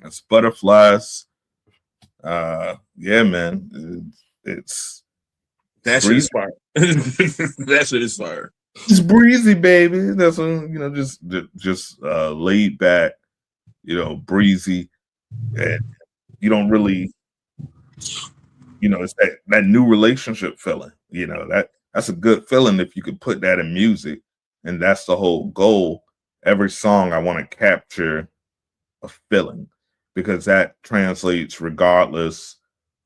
That's Butterflies. Yeah, man. It's That shit is fire. That shit is fire. It's breezy, baby. That's just laid back, breezy, and you don't really, it's that new relationship feeling. That's a good feeling if you could put that in music, and that's the whole goal. Every song I want to capture a feeling, because that translates regardless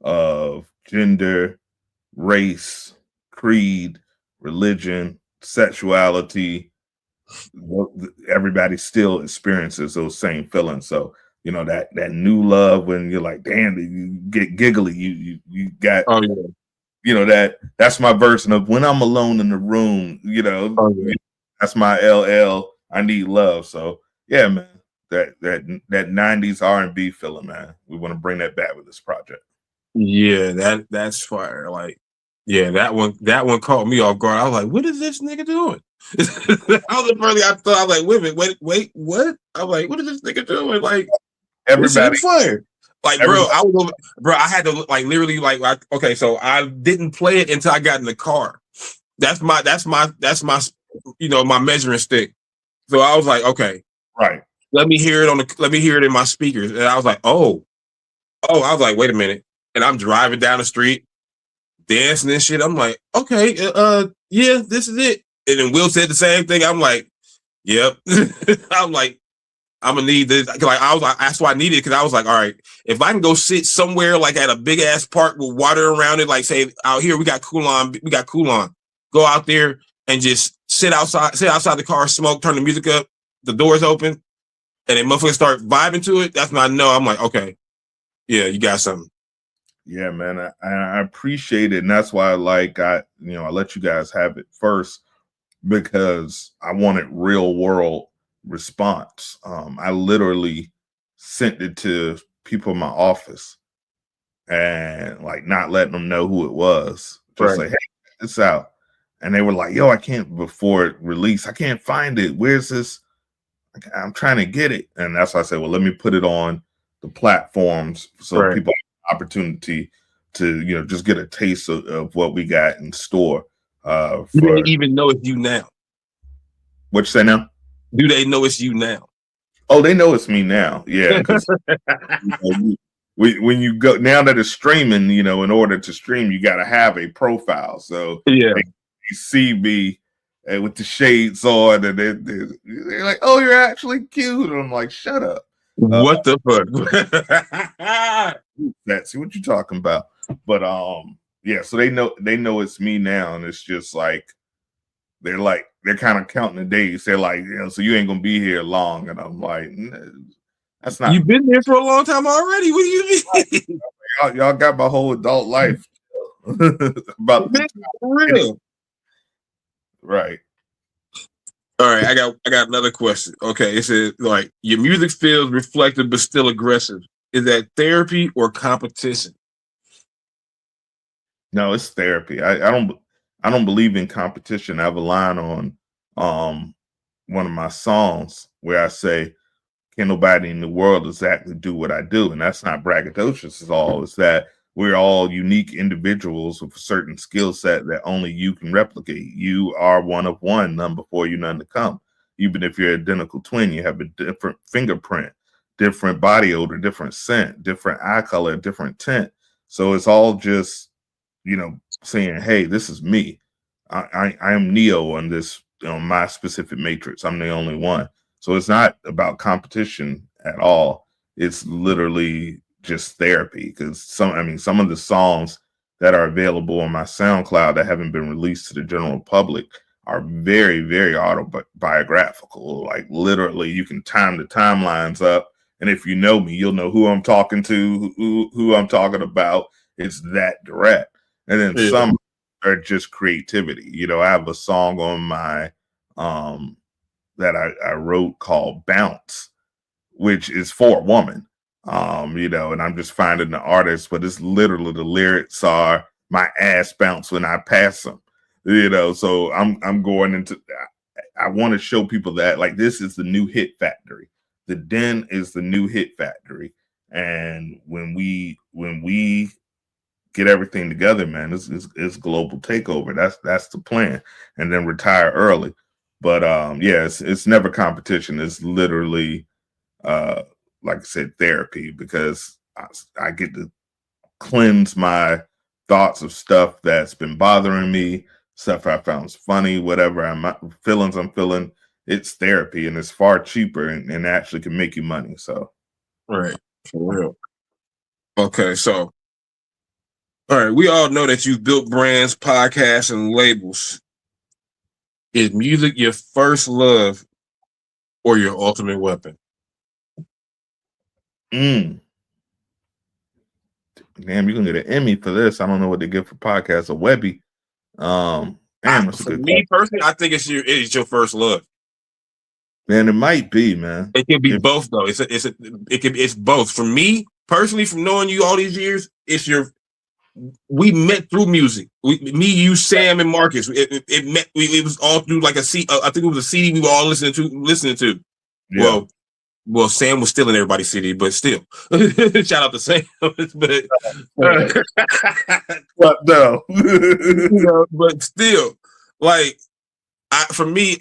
of gender, race, creed, religion, sexuality. Everybody still experiences those same feelings. So that new love, when you're like, damn, you get giggly, you got that's my version of when I'm alone in the room. That's my LL. I need love. So yeah, man, that 90s R&B feeling, man. We want to bring that back with this project. Yeah, that's fire. Like, yeah, that one caught me off guard. I was like, what is this nigga doing? I was like, wait, what? I was like, what is this nigga doing? Like, everybody fire. Like, bro, I had to like literally like okay, so I didn't play it until I got in the car. That's my my measuring stick. So I was like, okay, right. Let me hear it in my speakers. And I was like, oh, I was like, wait a minute. And I'm driving down the street, dancing and shit. I'm like, okay, yeah, this is it. And then Will said the same thing. I'm like, yep. I'm like, I'm gonna need this. Like, that's why I needed it, because I was like, all right, if I can go sit somewhere like at a big ass park with water around it, like say out here we got Coolon. Go out there and just sit outside the car, smoke, turn the music up, the doors open, and then motherfuckers start vibing to it, that's when I know. I'm like, okay, yeah, you got something. Yeah, man, I appreciate it, and that's why I let you guys have it first because I wanted real world response. I literally sent it to people in my office and like not letting them know who it was. Just like, hey, check this out. And they were like, yo, I can't, before it released, I can't find it. Where's this? I'm trying to get it. And that's why I said, well, let me put it on the platforms so people have an opportunity to, just get a taste of what we got in store. Do they even know it's you now? What you say now? Do they know it's you now? Oh, they know it's me now. Yeah. When you go, now that it's streaming, in order to stream, you got to have a profile. So yeah, they see me with the shades on, and they're like, "Oh, you're actually cute." And I'm like, "Shut up." What the fuck? That's what you talking about. But yeah. So they know it's me now, and it's just like they're kind of counting the days. They're like, so you ain't gonna be here long, and I'm like, that's not. You've been there for a long time already. What do you mean? Y'all got my whole adult life about for real. Right. All right, I got another question. Okay, it says like your music feels reflective but still aggressive. Is that therapy or competition? No, it's therapy. I don't believe in competition. I have a line on one of my songs where I say, "Can nobody in the world exactly do what I do?" And that's not braggadocious at all. It's that we're all unique individuals with a certain skill set that only you can replicate. You are one of one, none before you, none to come. Even if you're identical twin, you have a different fingerprint, different body odor, different scent, different eye color, different tint. So it's all just, saying, hey, this is me. I am Neo on this, my specific matrix. I'm the only one. So it's not about competition at all. It's literally just therapy, because some of the songs that are available on my SoundCloud that haven't been released to the general public are very, very autobiographical. Like literally you can time the timelines up. And if you know me, you'll know who I'm talking to, who I'm talking about. It's that direct. And then some are just creativity. I have a song on my that I wrote called Bounce, which is for a woman. And I'm just finding the artist, but it's literally the lyrics are my ass bounce when I pass them. So I'm going into I want to show people that like this is the new hit factory. The Den is the new hit factory. And when we get everything together, man, it's global takeover. That's the plan. And then retire early. But it's never competition. It's literally like I said, therapy, because I get to cleanse my thoughts of stuff that's been bothering me, stuff I found funny, whatever feelings I'm feeling. It's therapy, and it's far cheaper and actually can make you money. So, right, for real. Okay, so all right, we all know that you've built brands, podcasts, and labels. Is music your first love or your ultimate weapon? Damn, you're gonna get an Emmy for this. I don't know what they give for podcasts. A Webby. For me personally, I think it's your first love. Man, it might be, man. It can be both though. It's both. For me personally, from knowing you all these years, we met through music. Me, you, Sam, and Marcus. It was all through like a CD. I think it was a CD we were all listening to. Yeah. Well, Sam was still in everybody's CD, but still, shout out to Sam. But no, but still, like, for me,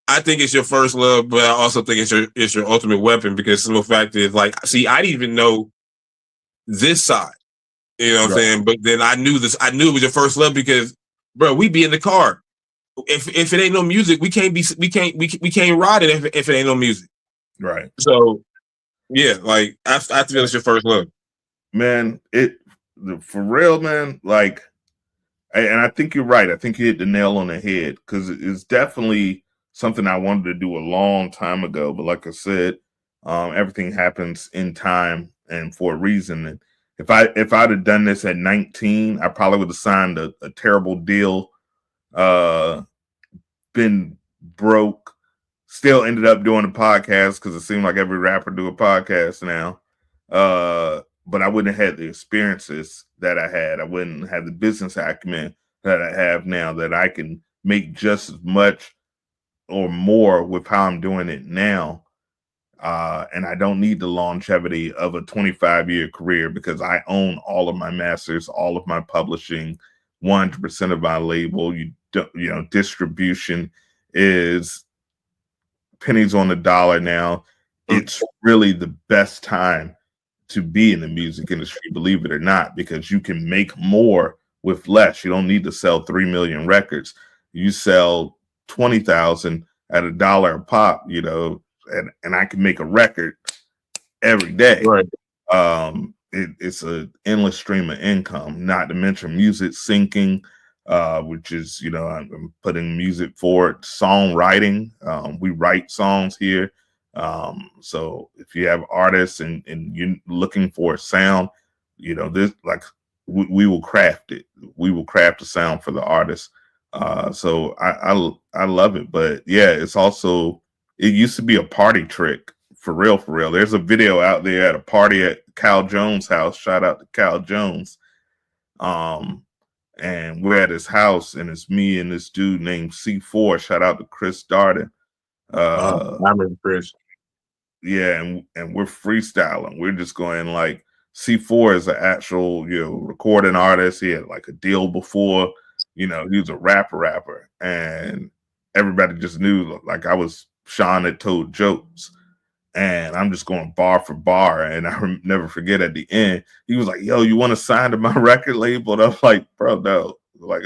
I think it's your first love, but I also think it's your ultimate weapon, because the fact is, like, see, I didn't even know this side. You know what I'm saying? But then I knew this. I knew it was your first love because, bro, we be in the car. If it ain't no music, we can't ride it if it ain't no music. Right. So, yeah, like I feel it's your first love, man. For real, man. Like, and I think you're right. I think you hit the nail on the head, because it's definitely something I wanted to do a long time ago. But like I said, everything happens in time and for a reason. And if I'd have done this at 19, I probably would have signed a terrible deal, been broke, still ended up doing a podcast because it seemed like every rapper do a podcast now. But I wouldn't have had the experiences that I had. I wouldn't have the business acumen that I have now, that I can make just as much or more with how I'm doing it now. And I don't need the longevity of a 25-year career because I own all of my masters, all of my publishing, 100% of my label. Distribution is pennies on the dollar now. It's really the best time to be in the music industry, believe it or not, because you can make more with less. You don't need to sell 3 million records. You sell 20,000 at $1 a pop, and I can make a record every day. Right. It's an endless stream of income, not to mention music syncing, which is, I'm putting music forward, songwriting. We write songs here. So if you have artists and you're looking for a sound, this we will craft it. We will craft a sound for the artist. So I love it. But yeah, it's also, it used to be a party trick for real. There's a video out there at a party at Cal Jones' house. Shout out to Cal Jones. And we're at his house, and it's me and this dude named C4. Shout out to Chris Darden. I remember Chris. Yeah, and we're freestyling. We're just going like, C4 is an actual, recording artist. He had like a deal before, he was a rapper, and everybody just knew like I was Sean that told jokes, and I'm just going bar for bar. And I never forget at the end, he was like, "Yo, you want to sign to my record label?" And I'm like, "Bro, no, like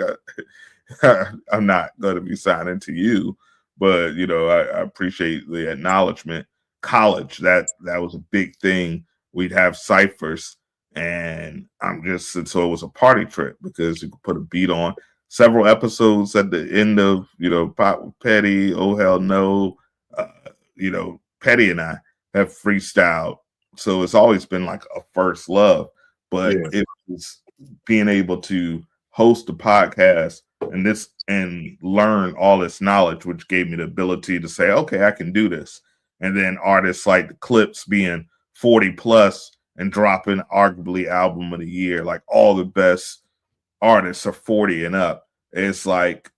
I'm not going to be signing to you." But I appreciate the acknowledgement. College, that was a big thing. We'd have ciphers, and so it was a party trick because you could put a beat on. Several episodes at the end of Pop with Petty, Oh Hell No, Petty and I have freestyled, so it's always been like a first love. But it was being able to host a podcast and learn all this knowledge, which gave me the ability to say, okay, I can do this. And then artists like the Clips being 40 plus and dropping arguably album of the year, like all the best artists are 40 and up. It's like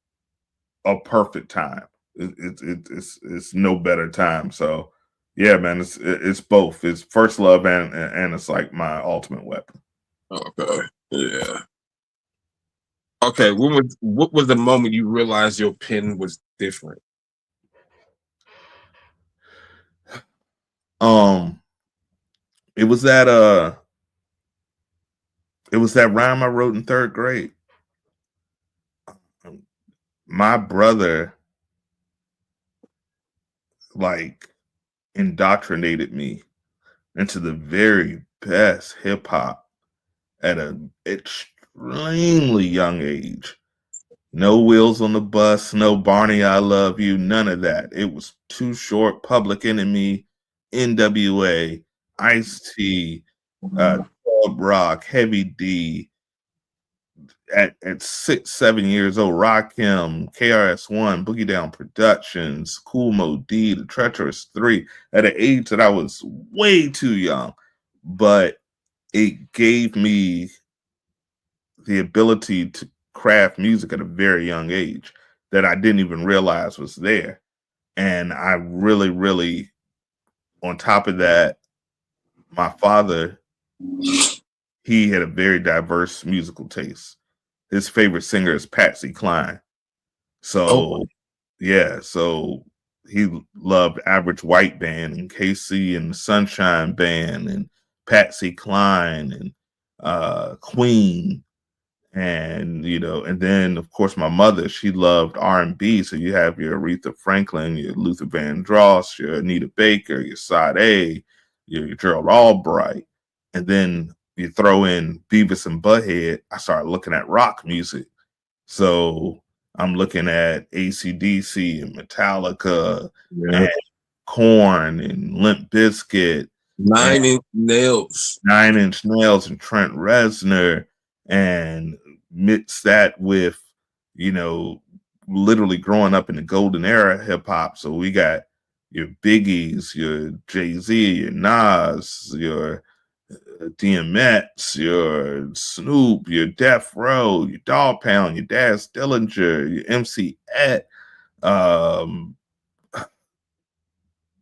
a perfect time. It's no better time. So yeah, man, it's both. It's first love and it's like my ultimate weapon. Okay. Yeah. Okay. What was the moment you realized your pen was different? It was that rhyme I wrote in 3rd grade. My brother like indoctrinated me into the very best hip hop at an extremely young age. No Wheels on the Bus, no Barney I Love You, none of that. It was Too Short, Public Enemy, NWA, Ice-T, Club Rock, Heavy D. At 6, 7 years old, Rakim, KRS-One, Boogie Down Productions, Kool Moe Dee, The Treacherous 3, at an age that I was way too young. But it gave me the ability to craft music at a very young age that I didn't even realize was there. And I really, really, on top of that, my father, he had a very diverse musical taste. His favorite singer is Patsy Cline. So, so he loved Average White Band and KC and the Sunshine Band and Patsy Cline and Queen. And, and then, of course, my mother, she loved R&B. So you have your Aretha Franklin, your Luther Vandross, your Anita Baker, your Sade, your Gerald Albright. And then you throw in Beavis and Butthead, I started looking at rock music. So I'm looking at AC/DC and Metallica Yeah. and Korn and Limp Bizkit, Nine Inch Nails. 9 Inch Nails and Trent Reznor, and mix that with, literally growing up in the golden era of hip hop. So we got your Biggies, your Jay-Z, your Nas, your DMX, your Snoop, your Death Row, your Dogg Pound, your Daz Dillinger, your MC Et. And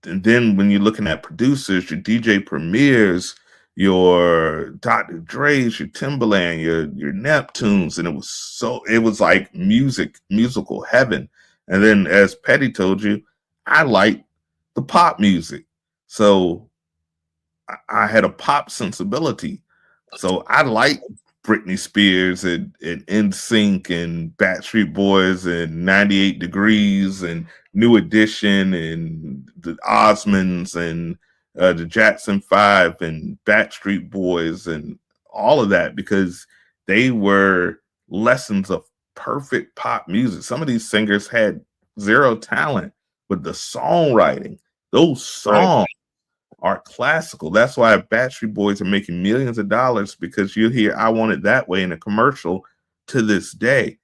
then when you're looking at producers, your DJ Premiers, your Dr. Dre's, your Timbaland, your Neptunes, and it was like musical heaven. And then, as Petty told you, I like the pop music, so I had a pop sensibility. So I like Britney Spears and NSYNC and Backstreet Boys and 98 Degrees and New Edition and the Osmonds and the Jackson 5 and Backstreet Boys and all of that, because they were lessons of perfect pop music. Some of these singers had zero talent, but the songwriting, those songs are classical. That's why Backstreet Boys are making millions of dollars, because you hear "I Want It That Way" in a commercial to this day.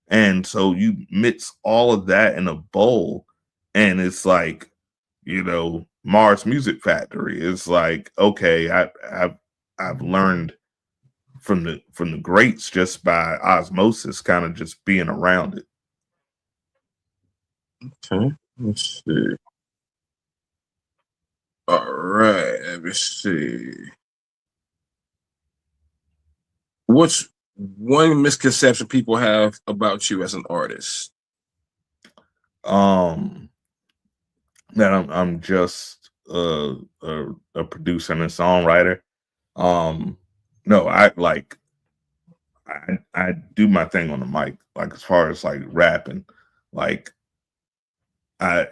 And so you mix all of that in a bowl, and it's like, Mars Music Factory. It's like, okay, I've learned from the greats just by osmosis, kind of just being around it. Okay, let's see. All right, let me see. What's one misconception people have about you as an artist? That I'm just a producer and a songwriter. No, I do my thing on the mic. Like, as far as like rapping, like I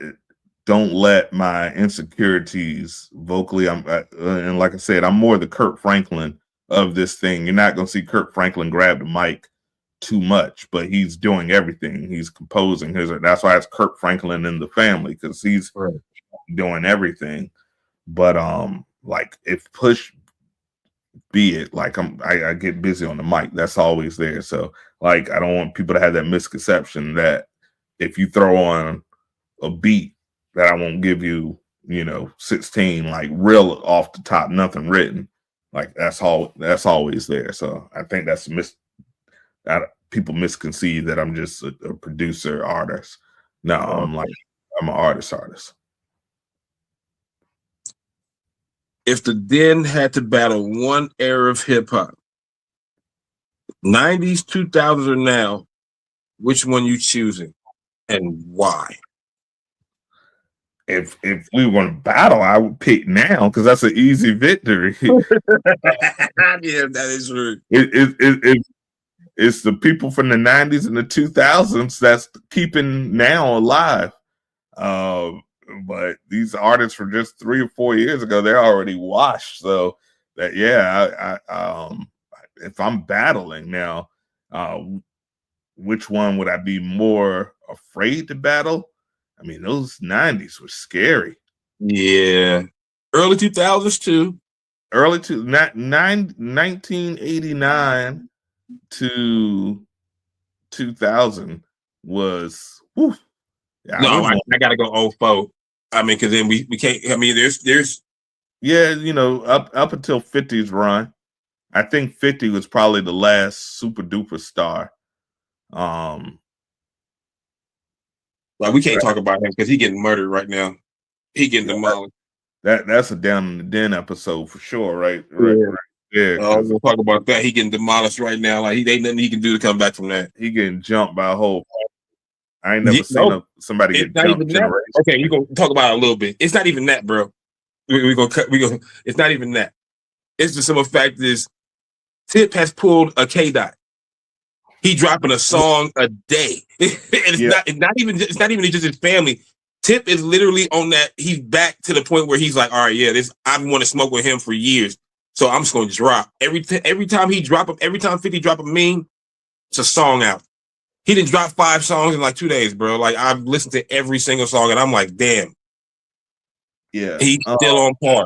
don't let my insecurities vocally. And like I said, I'm more the Kirk Franklin of this thing. You're not gonna see Kirk Franklin grab the mic too much, but he's doing everything. He's composing that's why it's Kirk Franklin in the family, because he's doing everything. But like, if push be it, like I get busy on the mic. That's always there. So like, I don't want people to have that misconception that if you throw on a beat that I won't give you, 16 like real off the top, nothing written. Like, that's always there. So I think that's people misconceive that I'm just a producer artist. No, I'm an artist. If the Den had to battle one era of hip hop, 90s, 2000s, or now, which one you choosing and why? If we were to battle, I would pick now, because that's an easy victory. Yeah, that is true. It's the people from the 90s and the 2000s that's keeping now alive. But these artists from just 3 or 4 years ago, they're already washed. So that, if I'm battling now, which one would I be more afraid to battle? I mean, those 90s were scary. Yeah. Early 2000s too. 1989 to 2000 was, whew. Yeah, no, I gotta go 04. I mean, because then we can't. I mean, there's up until 50's run. I think 50 was probably the last super duper star. Like, we can't talk about him because he's getting murdered right now. He getting demolished. That's a Down in the Den episode for sure, right? Yeah. We'll talk about that. He getting demolished right now. Like, he ain't nothing he can do to come back from that. He getting jumped by a whole. I ain't never seen somebody get jumped. Okay, you gonna talk about it a little bit. It's not even that, bro. We gonna cut. It's not even that. It's the simple fact is, Tip has pulled a K-Dot. He dropping a song a day. It's not even just his family. Tip is literally on that. He's back to the point where he's like, all right, I've want to smoke with him for years, so I'm just gonna drop every time he drop him. Every time 50 drop a meme, it's a song out. He didn't drop 5 songs in like 2 days, bro. Like I've listened to every single song, and I'm like, damn, Yeah. he's still on par.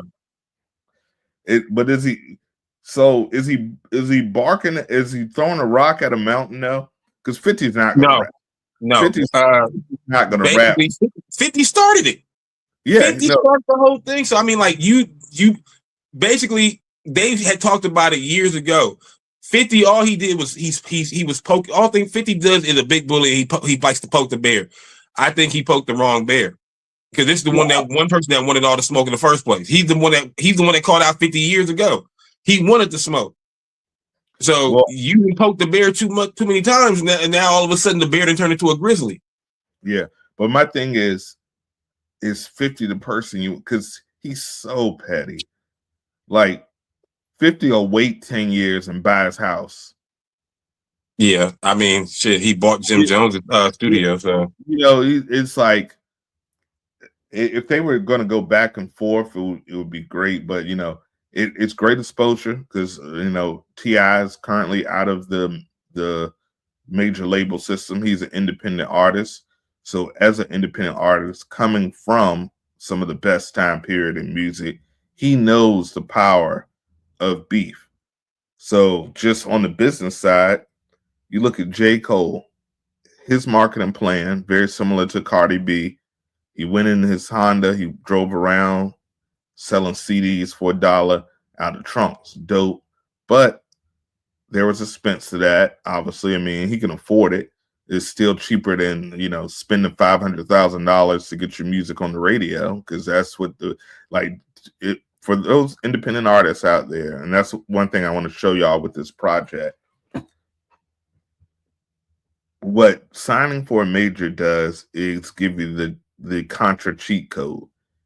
But is he? So is he barking? Is he throwing a rock at a mountain now? Because 50's not gonna rap. No, 50's not gonna rap. 50 started it. Yeah, 50 started the whole thing. So I mean, like you basically they had talked about it years ago. 50, all he did was he was poking. All thing 50 does is a big bully. He likes to poke the bear. I think he poked the wrong bear because this is the one person that wanted all the smoke in the first place. He's the one that called out 50 years ago. He wanted the smoke. So you poked the bear too many times, and now all of a sudden the bear done turned into a grizzly. Yeah, but my thing is 50 the person because he's so petty. Like 50 will wait 10 years and buy his house. Yeah, I mean, shit, he bought Jim Jones' studio, so it's like if they were going to go back and forth, it would be great. But it's great exposure because T.I. is currently out of the major label system. He's an independent artist. So as an independent artist coming from some of the best time period in music, he knows the power of beef. So just on the business side, you look at J. Cole, his marketing plan, very similar to Cardi B. He went in his Honda, he drove around selling CDs for $1 out of trunks. Dope. But there was expense to that. Obviously, I mean, he can afford it. It's still cheaper than, spending $500,000 to get your music on the radio, because that's what for those independent artists out there. And that's one thing I want to show y'all with this project. What signing for a major does is give you the Contra cheat code.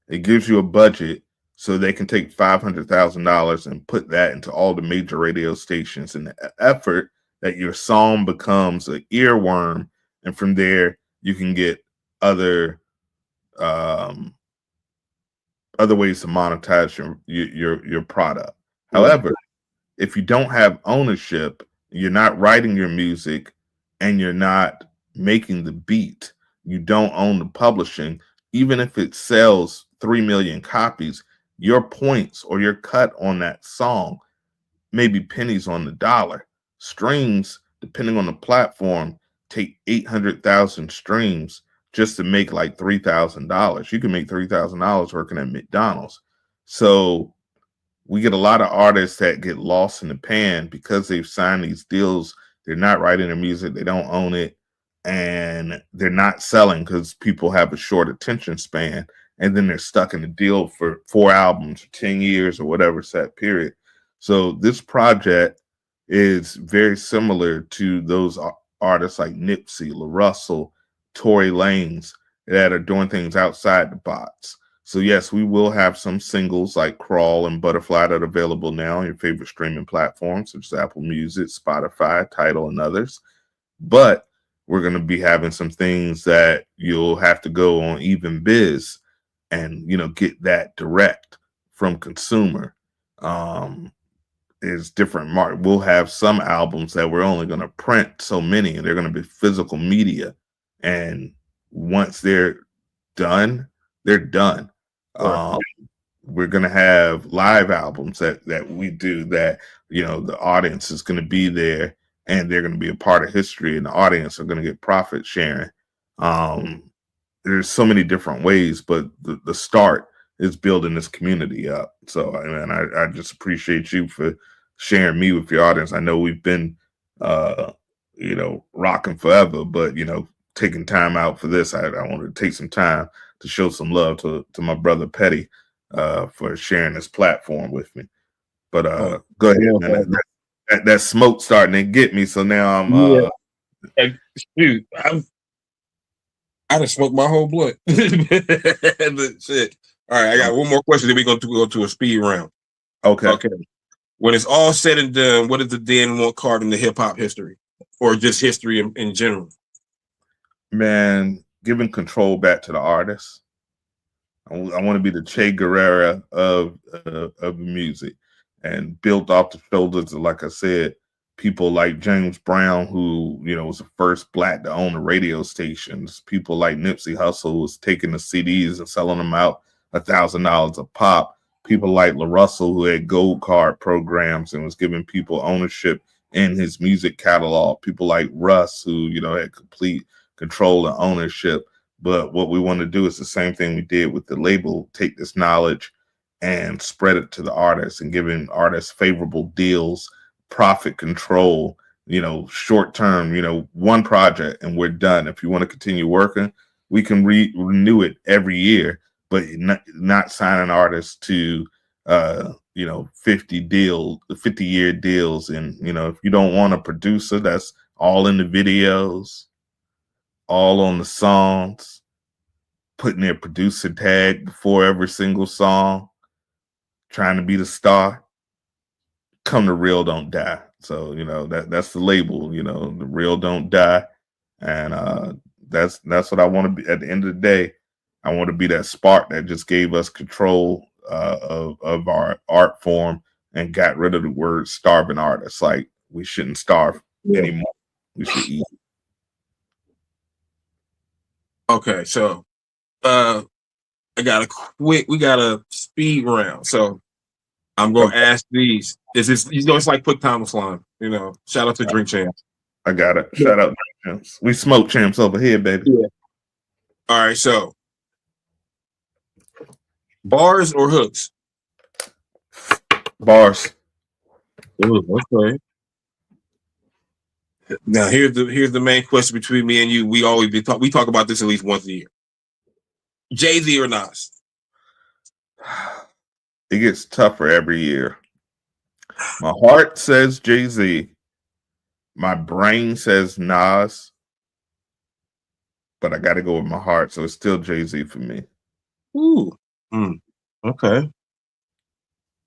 It gives you a budget so they can take $500,000 and put that into all the major radio stations in the effort that your song becomes an earworm, and from there you can get other ways to monetize your product. However, if you don't have ownership, you're not writing your music, and you're not making the beat, you don't own the publishing, even if it sells 3 million copies, your points or your cut on that song may be pennies on the dollar. Streams, depending on the platform, take 800,000 streams just to make like $3,000. You can make $3,000 working at McDonald's. So we get a lot of artists that get lost in the pan because they've signed these deals. They're not writing their music, they don't own it, and they're not selling because people have a short attention span, and then they're stuck in a deal for 4 albums, 10 years, or whatever set period. So this project is very similar to those artists like Nipsey, La Russell, Tory Lanez that are doing things outside the box. So yes, we will have some singles like Crawl and Butterfly that are available now on your favorite streaming platforms, such as Apple Music, Spotify, Tidal, and others. But we're going to be having some things that you'll have to go on Even Biz and, get that direct from consumer. It's different. We'll have some albums that we're only going to print so many, and they're going to be physical media. And once they're done, they're done. We're going to have live albums that we do that, the audience is going to be there and they're going to be a part of history, and the audience are going to get profit sharing. There's so many different ways, but the start is building this community up. So, I just appreciate you for sharing me with your audience. I know we've been, rocking forever, but, taking time out for this, I wanted to take some time to show some love to my brother Petty for sharing this platform with me. But go ahead, man. That smoke starting to get me, so now I'm shoot, I just smoked my whole blunt. Shit. All right, I got one more question, then we're going to go to a speed round. Okay. When it's all said and done, what does the Den want carved into hip-hop history, or just history in general? Man, giving control back to the artist. I want to be the Che Guevara of music, and built off the shoulders of, like I said, people like James Brown, who, you know, was the first Black to own the radio stations. People like Nipsey Hussle, who was taking the CDs and selling them out $1,000 a pop. People like La Russell, who had gold card programs and was giving people ownership in his music catalog. People like Russ, who, you know, had complete control and ownership. But what we want to do is the same thing we did with the label, take this knowledge and spread it to the artists and giving artists favorable deals, profit control, you know, short term, you know, one project and we're done. If you want to continue working, we can renew it every year, but not signing artists to, you know, 50-year deals. And, you know, if you don't want a producer that's all in the videos, all on the songs, putting their producer tag before every single song, trying to be the star, come to Real Don't Die. So, you know, that's the label, you know, the Real Don't Die. And that's what I want to be at the end of the day. I want to be that spark that just gave us control of our art form and got rid of the word starving artists. Like, we shouldn't starve anymore. We should eat. Okay, so we got a speed round. So I'm gonna ask these. You know, it's like Put Thomas line. You know, shout out to Drink Champs. I got it. Shout out Drink Champs. We smoke champs over here, baby. Yeah. All right, so bars or hooks? Bars. Ooh, okay. Now here's the main question between me and you. We talk about this at least once a year. Jay-Z or Nas? It gets tougher every year. My heart says Jay-Z. My brain says Nas. But I got to go with my heart, so it's still Jay-Z for me. Ooh. Okay.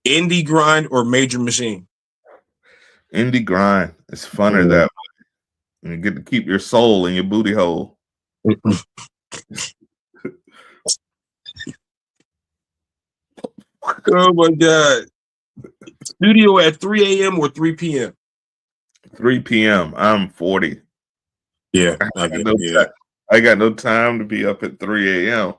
Indie grind or Major Machine? Indie grind. It's funner that way. And you get to keep your soul in your booty hole. Oh my God. Studio at 3 a.m. or 3 p.m.? 3 p.m. I'm 40. Yeah. I got no time to be up at 3 a.m.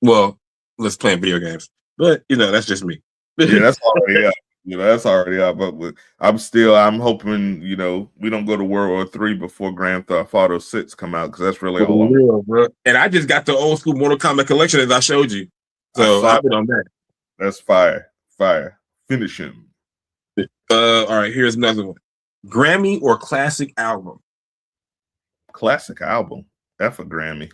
Well, let's play video games. But, you know, that's just me. Yeah, that's already up. You know, that's already up. But I'm hoping, you know, we don't go to World War III before Grand Theft Auto 6 come out, because that's really all real, bro. And I just got the old school Mortal Kombat collection as I showed you. So I've been on that. That's fire. Fire. Finish him. All right, here's another one. Grammy or classic album? Classic album. That's a Grammy.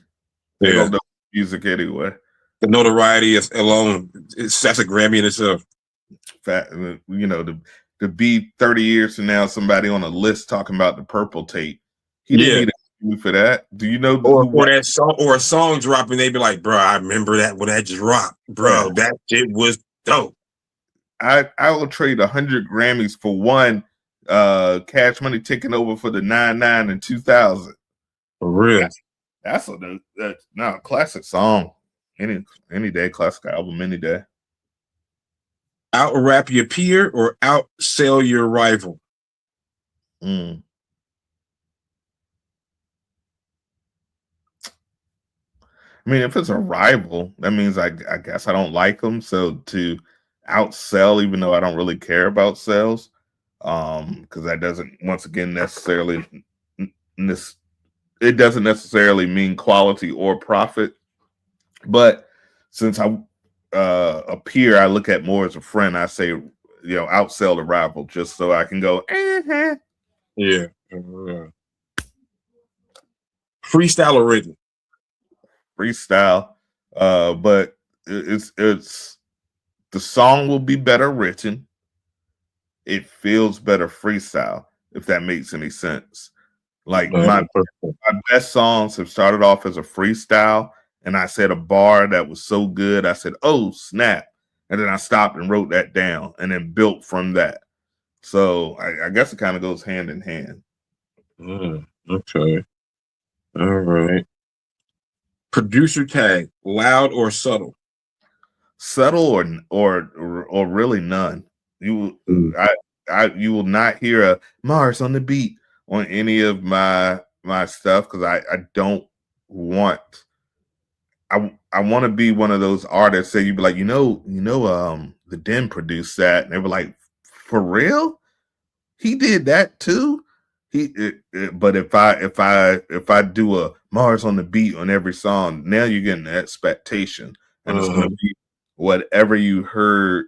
Yeah. They don't know music anyway. The notoriety alone, that's a Grammy in itself. You know, to be 30 years from now, somebody on a list talking about the Purple Tape. He didn't need a Grammy for that. Do you know? Or that song, or a song dropping, they'd be like, bro, I remember that when that dropped. Bro, that shit was dope. I will trade 100 Grammys for one Cash Money taking over for the 99 and 2000. For real. That's a classic song. Any day, classic album, any day. Out rap your peer or outsell your rival? I mean, if it's a rival, that means I guess I don't like them. So to outsell, even though I don't really care about sales, because that doesn't, once again, necessarily it doesn't necessarily mean quality or profit. But since I a peer, I look at more as a friend. I say, you know, outsell the rival, just so I can go. Yeah. Freestyle or written? Freestyle, but it's the song will be better written. It feels better freestyle, if that makes any sense. Like my best songs have started off as a freestyle, and I said a bar that was so good, I said, "Oh snap!" And then I stopped and wrote that down, and then built from that. So I guess it kind of goes hand in hand. Okay. All right. Producer tag, loud or subtle? Subtle or really none. You Mm. you will not hear a Mars on the beat on any of my stuff because I don't want I want to be one of those artists that you'd be like, the Den produced that, and they were like, for real? He did that too. But if I do a Mars on the beat on every song, now you're getting an expectation, and it's going to be whatever you heard,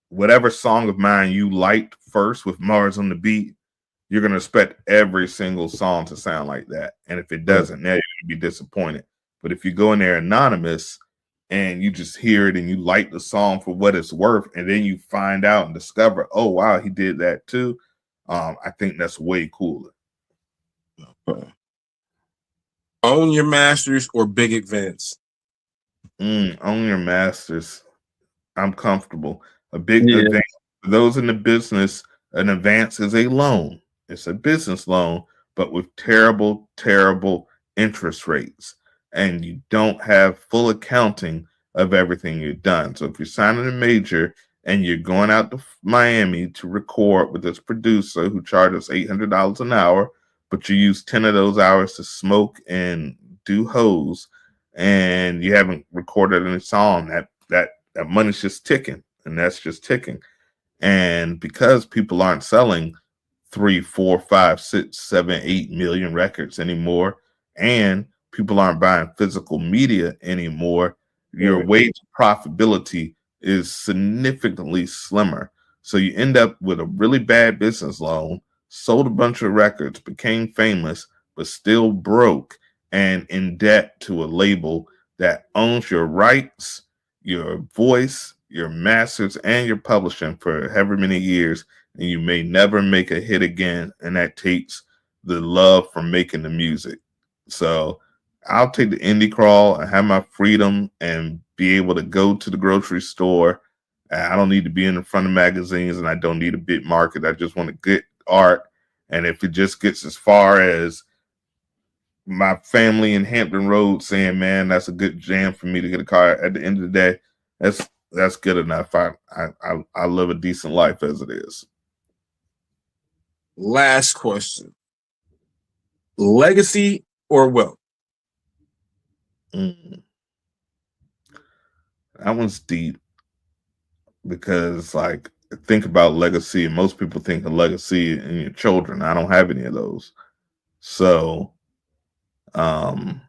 whatever song of mine you liked first with Mars on the beat. You're going to expect every single song to sound like that, and if it doesn't, now you're going to be disappointed. But if you go in there anonymous and you just hear it and you like the song for what it's worth, and then you find out and discover, oh wow, he did that too. I think that's way cooler. Okay. Own your masters or big advance? Own your masters. I'm comfortable. A big advance for those in the business, an advance is a loan. It's a business loan, but with terrible, terrible interest rates. And you don't have full accounting of everything you've done. So if you're signing a major and you're going out to Miami to record with this producer who charges $800 an hour, but you use 10 of those hours to smoke and do hoes, and you haven't recorded any song, that money's just ticking, and that's just ticking. And because people aren't selling 3, 4, 5, 6, 7, 8 million records anymore, and people aren't buying physical media anymore, your way to profitability is significantly slimmer. So you end up with a really bad business loan, sold a bunch of records, became famous, but still broke and in debt to a label that owns your rights, your voice, your masters, and your publishing for however many years, and you may never make a hit again, and that takes the love from making the music. So I'll take the indie crawl and have my freedom and be able to go to the grocery store. I don't need to be in the front of magazines, and I don't need a big market. I just want to get art. And if it just gets as far as my family in Hampton Road saying, man, that's a good jam for me to get a car, at the end of the day, that's good enough. I live a decent life as it is. Last question. Legacy or wealth? That one's deep because, like, think about legacy, and most people think of legacy in your children. I don't have any of those. So, I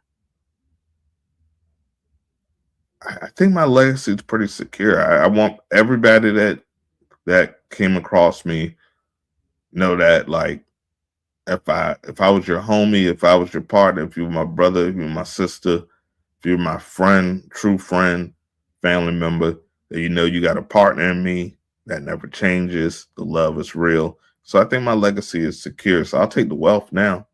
think my legacy is pretty secure. I want everybody that came across me know that, like, if I was your homie, if I was your partner, if you were my brother, if you were my sister, if you're my friend, true friend, family member, that you know you got a partner in me that never changes. The love is real. So I think my legacy is secure. So I'll take the wealth now.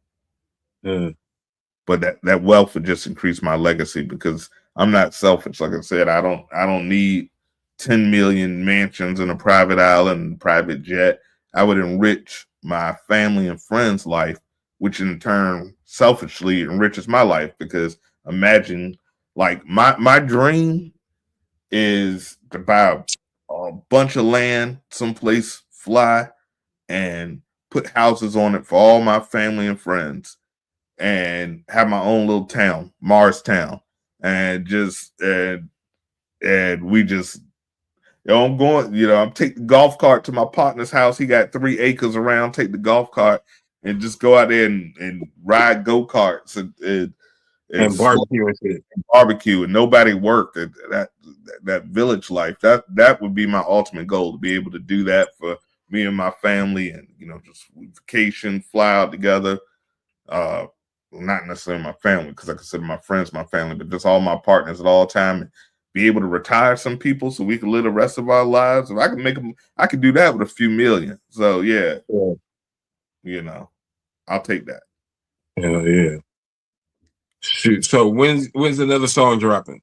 But that wealth would just increase my legacy because I'm not selfish. Like I said, I don't need 10 million mansions and a private island, private jet. I would enrich my family and friends' life, which in turn selfishly enriches my life. Because imagine, like, my dream is to buy a bunch of land someplace fly and put houses on it for all my family and friends and have my own little town, Mars Town, and we just, I'm going, I'm taking the golf cart to my partner's house. He got 3 acres around. Take the golf cart and just go out there and ride go-karts and barbecue and nobody work. That village life, that would be my ultimate goal, to be able to do that for me and my family, and just vacation, fly out together. Not necessarily my family, because I consider my friends my family, but just all my partners at all time, and be able to retire some people so we can live the rest of our lives. If I can make them, I could do that with a few million. So yeah. I'll take that. Hell yeah. Shoot. So when's another song dropping?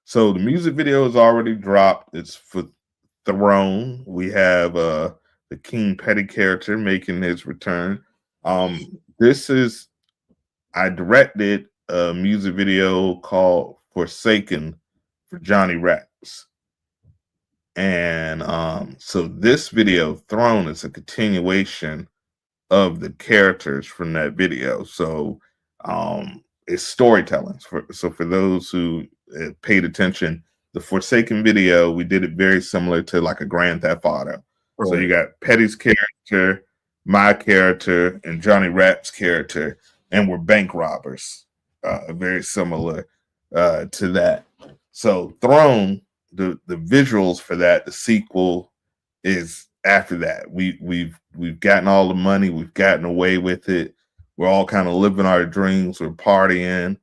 So the music video is already dropped. It's for Throne. We have the King Petty character making his return. I directed a music video called Forsaken for Johnny Raps. And so this video, Throne, is a continuation of the characters from that video. So it's storytelling. So for those who paid attention, the Forsaken video, we did it very similar to like a Grand Theft Auto. Right. So you got Petty's character, my character, and Johnny Rapp's character, and we're bank robbers. Very similar to that. So Throne, the visuals for that, the sequel is after that. We've gotten all the money, we've gotten away with it. We're all kind of living our dreams. We're partying.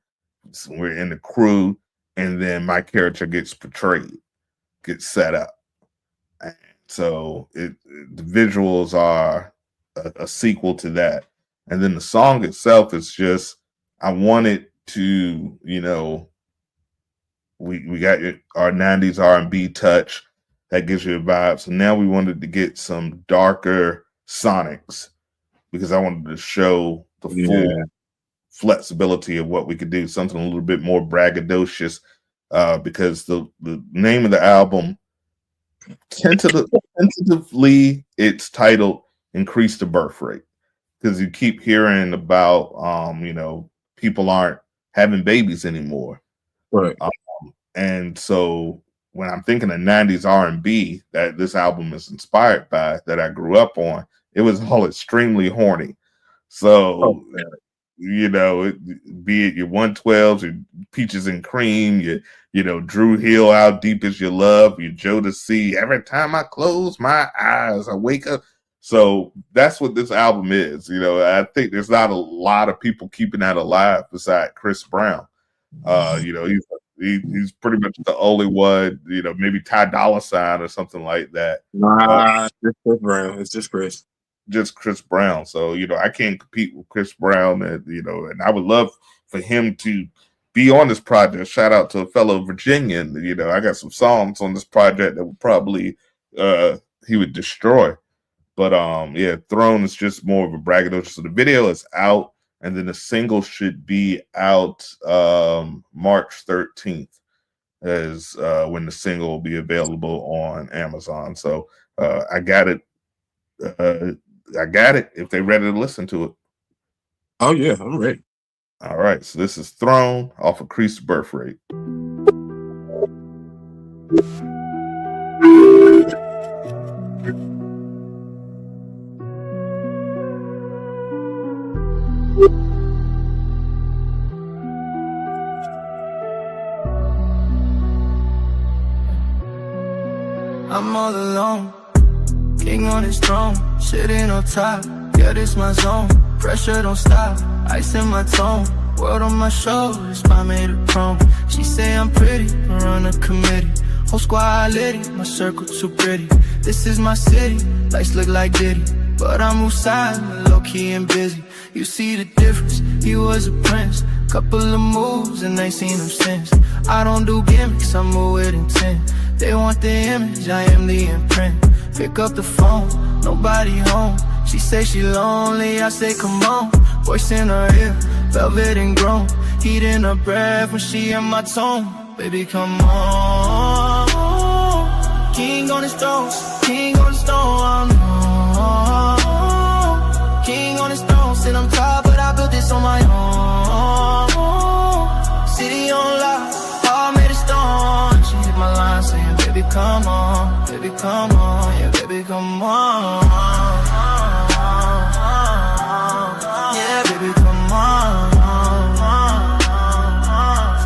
We're in the crew, and then my character gets portrayed, gets set up. And so the visuals are a sequel to that, and then the song itself is just, I wanted to, you know, we got our 90s R&B touch that gives you a vibe. So now we wanted to get some darker sonics because I wanted to show the full flexibility of what we could do, something a little bit more braggadocious, because the name of the album, tentatively, it's titled Increase the Birth Rate, because you keep hearing about, you know, people aren't having babies anymore. Right. And so when I'm thinking of 90s R&B that this album is inspired by, that I grew up on, it was all extremely horny. So, you know, be it your 112s, your Peaches and Cream, you know, Drew Hill, How Deep Is Your Love, your Jodeci, Every Time I Close My Eyes, I Wake Up. So that's what this album is. You know, I think there's not a lot of people keeping that alive beside Chris Brown. You know, he's pretty much the only one, you know, maybe Ty Dolla $ign or something like that. Nah, it's Chris Brown. It's just Chris. Just Chris Brown. So, you know, I can't compete with Chris Brown, and, you know, and I would love for him to be on this project. Shout out to a fellow Virginian. You know, I got some songs on this project that would probably he would destroy. But yeah, Throne is just more of a braggadocio. So the video is out, and then the single should be out March 13th is when the single will be available on Amazon. So I got it. I got it if they're ready to listen to it. Oh, yeah, I'm ready. All right, so this is Throne off of Increase the Birth Rate. I'm all alone, king on his throne, sitting on top. Yeah, this my zone. Pressure don't stop, ice in my tone. World on my shoulders, I made her chrome. She say I'm pretty, I run a committee. Whole squad litty, my circle too pretty. This is my city, lights look like Diddy, but I move silent, low-key and busy. You see the difference, he was a prince. Couple of moves and ain't seen him since. I don't do gimmicks, I move with intent. They want the image, I am the imprint. Pick up the phone, nobody home. She say she lonely, I say come on. Voice in her ear, velvet and grown. Heat in her breath when she in my tone. Baby, come on. King on his throne, king on his throne. King on his throne, sit on top, but I built this on my own. City on lock, heart made of stone. She hit my line saying, baby, come on. Baby, come on, yeah, baby, come on. Yeah, baby, come on.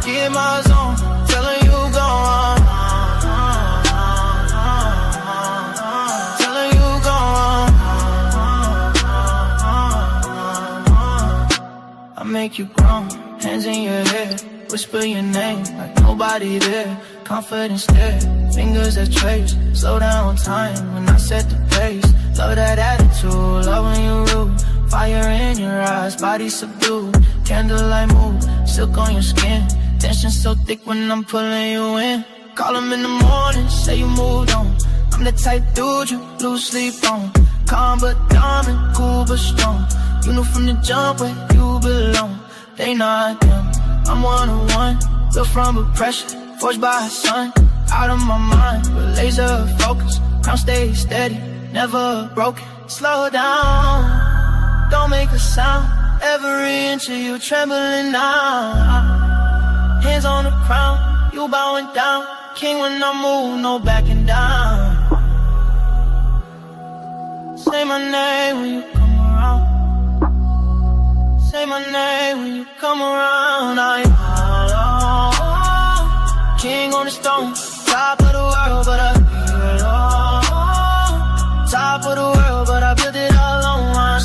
Get my zone, telling you go on. Telling you go on. I make you groan, hands in your hair, whisper your name like nobody there. Confidence there, fingers that trace. Slow down time when I set the pace. Love that attitude, love when you rude. Fire in your eyes, body subdued. Candlelight move, silk on your skin. Tension so thick when I'm pulling you in. Call him in the morning, say you moved on. I'm the type dude you lose sleep on. Calm but dominant, cool but strong. You knew from the jump where you belong. They not them, I'm one-on-one. Built from oppression, forged by a son. Out of my mind, but lazy laser focus, crown stay steady, never broken. Slow down, don't make a sound. Every inch of you trembling now. Hands on the crown, you bowing down. King when I move, no backing down. Say my name when you come around. Say my name when you come around. King on the stone, top of the world, but I feel it all. Top of the world, but I built it all on one.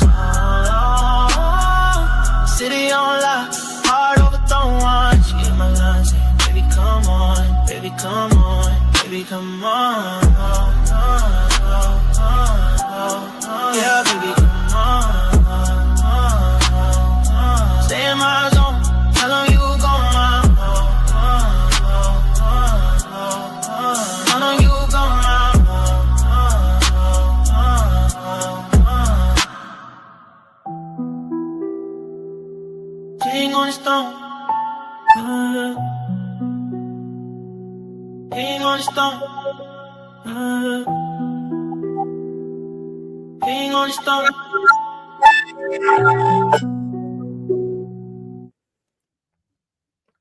City on lock, heart overthrown. She hit my line saying, baby, come on, baby, come on, baby, come on. Yeah, baby, come on. Stay in my zone, tell them you gone. Tell them you gone. King on the stone. King on the stone. King on the stone.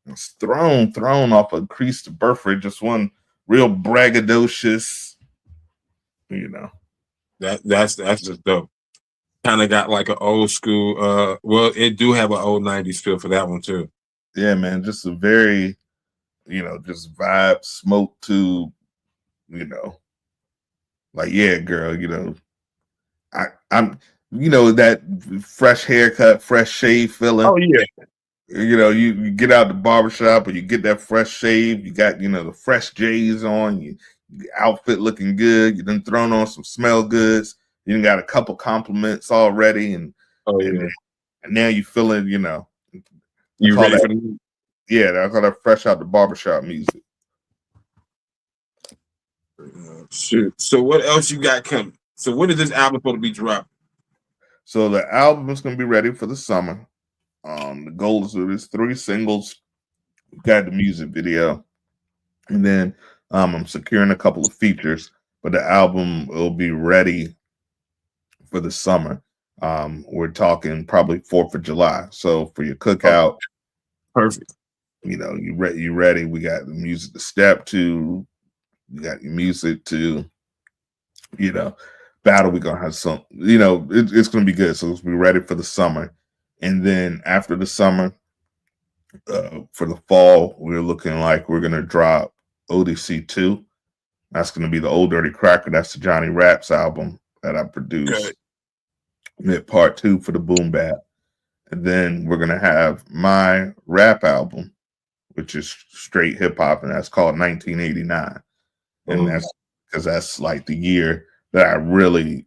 It's thrown off of Crease to Burford. Just one real braggadocious, you know. That's just dope. Kind of got like an old school. Well, it do have an old '90s feel for that one too. Yeah, man, just a very, just vibe, smoke to, like, yeah, girl, I'm that fresh haircut, fresh shave feeling. Oh yeah. You get out the barbershop and you get that fresh shave, you got, the fresh J's on, your outfit looking good, you done thrown on some smell goods, you done got a couple compliments already, and now you feeling, you ready for the I call that fresh out the barbershop music. Shoot. So what else you got coming? So when is this album supposed to be dropped? So the album is going to be ready for the summer. The goal is there's 3 singles. We've got the music video, and then I'm securing a couple of features. But the album will be ready for the summer. We're talking probably 4th of July. So for your cookout, perfect. You ready? We got the music to step to. You got your music to, battle. We're gonna have some. It's gonna be good. So we'll be ready for the summer. And then after the summer, for the fall, we're looking like we're going to drop ODC 2. That's going to be the Old Dirty Cracker. That's the Johnny Raps album that I produced. Part 2 for the Boom Bap. And then we're going to have my rap album, which is straight hip hop, and that's called 1989. And that's because that's like the year that I really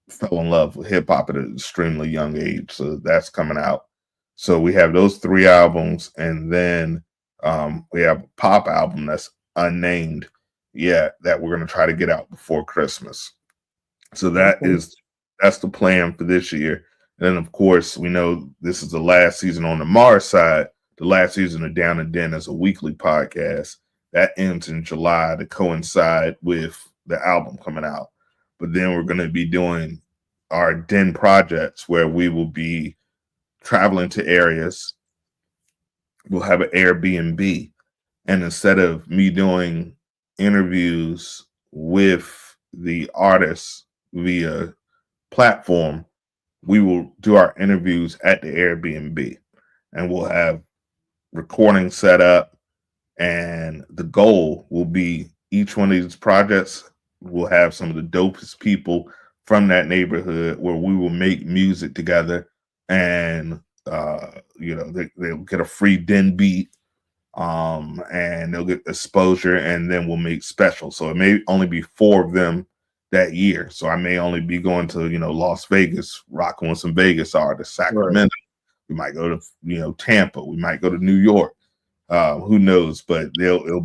fell in love with hip hop at an extremely young age. So that's coming out. So we have those 3 albums, and then we have a pop album that's unnamed yet that we're going to try to get out before Christmas. So that's the plan for this year. And then of course we know this is the last season on the Mars side. The last season of Down and Den is a weekly podcast that ends in July to coincide with the album coming out. But then we're going to be doing our Den projects where we will be traveling to areas. We'll have an Airbnb. And instead of me doing interviews with the artists via platform, we will do our interviews at the Airbnb. And we'll have recording set up. And the goal will be each one of these projects will have some of the dopest people from that neighborhood where we will make music together, and they'll get a free Den beat, and they'll get exposure, and then we'll make specials. So it may only be 4 of them that year. So I may only be going to Las Vegas, rocking with some Vegas artists, Sacramento. Right. We might go to Tampa. We might go to New York. Who knows? But they'll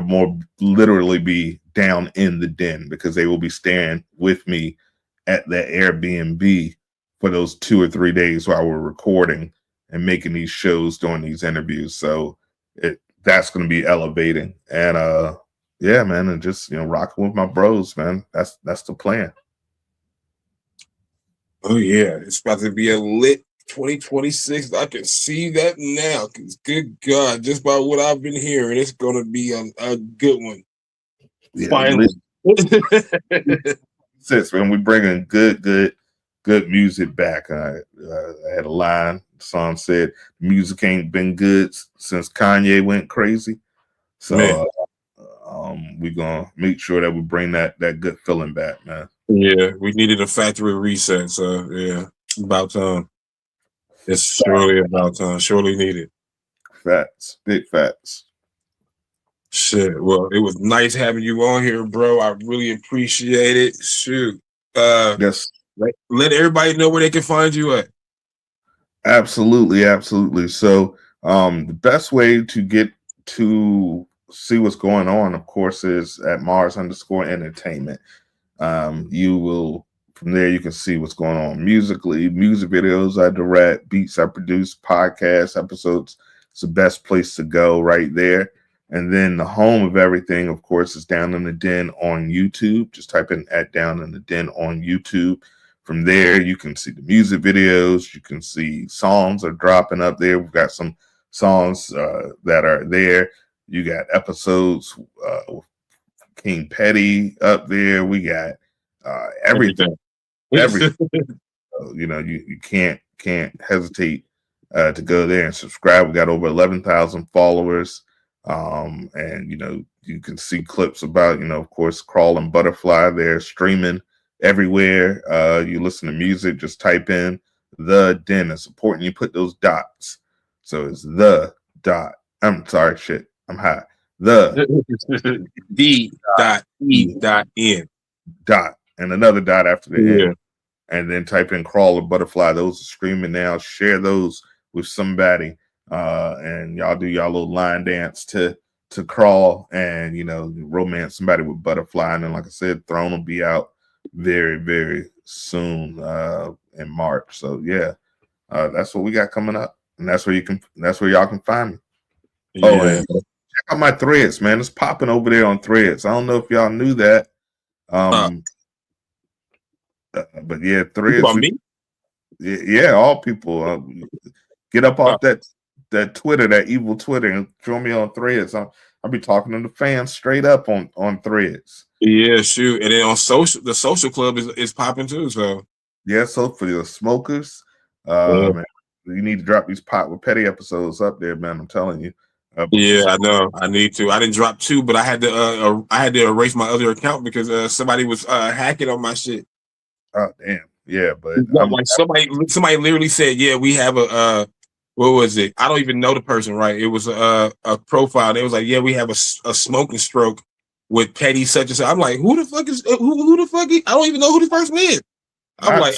more literally be down in the Den because they will be staying with me at that Airbnb for those 2 or 3 days while we're recording and making these shows, doing these interviews. So that's going to be elevating. And Yeah, man, and just rocking with my bros, man. That's the plan. Oh yeah, it's about to be a lit 2026. I can see that now. Cause good God, just by what I've been hearing, it's gonna be a good one. Yeah, Finally. Since when we bringing good music back. I had a line. The song said, "Music ain't been good since Kanye went crazy." So we gonna make sure that we bring that good feeling back, man. Yeah, we needed a factory reset. So yeah, about time. It's surely about time. Surely needed. Facts, big facts. Shit. Well, it was nice having you on here, bro. I really appreciate it. Shoot. Yes, let everybody know where they can find you at. absolutely. So the best way to get to see what's going on, of course, is at Mars_Entertainment. You will from there you can see what's going on musically, music videos I direct, beats I produce, podcast episodes. It's the best place to go right there. And then the home of everything, of course, is Down in the Den on YouTube. Just type in at Down in the Den on YouTube. From there, you can see the music videos. You can see songs are dropping up there. We've got some songs that are there. You got episodes with King Petty up there. We got everything. You can't hesitate to go there and subscribe. We got over 11,000 followers. And you can see clips about, of course, Crawling Butterfly. They're streaming everywhere. You listen to music, just type in The Den. It's important you put those dots. So it's the dot. I'm sorry, shit. I'm high. The D.E.N. dot and another dot after the end. And then type in Crawling Butterfly. Those are streaming now. Share those with somebody. And y'all do y'all little line dance to Crawl and romance somebody with Butterfly. And then, like I said, Throne will be out very, very soon in March. So yeah, that's what we got coming up, and that's where y'all can find me. Yeah. Oh, and check out my threads, man. It's popping over there on Threads. I don't know if y'all knew that. But yeah, Threads. Yeah, all people get up off that Twitter, that evil Twitter, and join me on Threads. I'll be talking to the fans straight up on Threads. Yeah, shoot. And then on the social club is popping too. So yeah, so for the smokers, man, you need to drop these Pot with Petty episodes up there, man. I'm telling you. Yeah, I know. I need to. I didn't drop 2, but I had to erase my other account because somebody was hacking on my shit. Oh damn. Yeah, but like somebody literally said, yeah, we have a what was it? I don't even know the person, right? It was a profile. They was like, yeah, we have a smoking stroke with Petty such and such. I'm like, who the fuck is who the fuck? I don't even know who this person is. I'm like,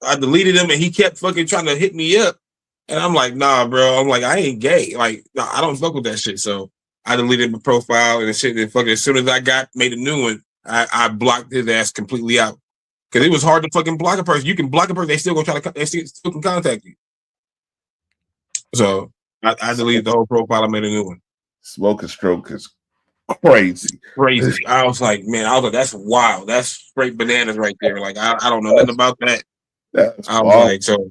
I deleted him and he kept fucking trying to hit me up. And I'm like, nah, bro. I'm like, I ain't gay. Like, nah, I don't fuck with that shit. So I deleted my profile and shit. And fucking as soon as I made a new one, I blocked his ass completely out. Because it was hard to fucking block a person. You can block a person, they still can contact you. So I deleted the whole profile. I made a new one. Smoking stroke is crazy. I was like, that's wild. That's straight bananas right there. Like, I don't know nothing about that. I was like, so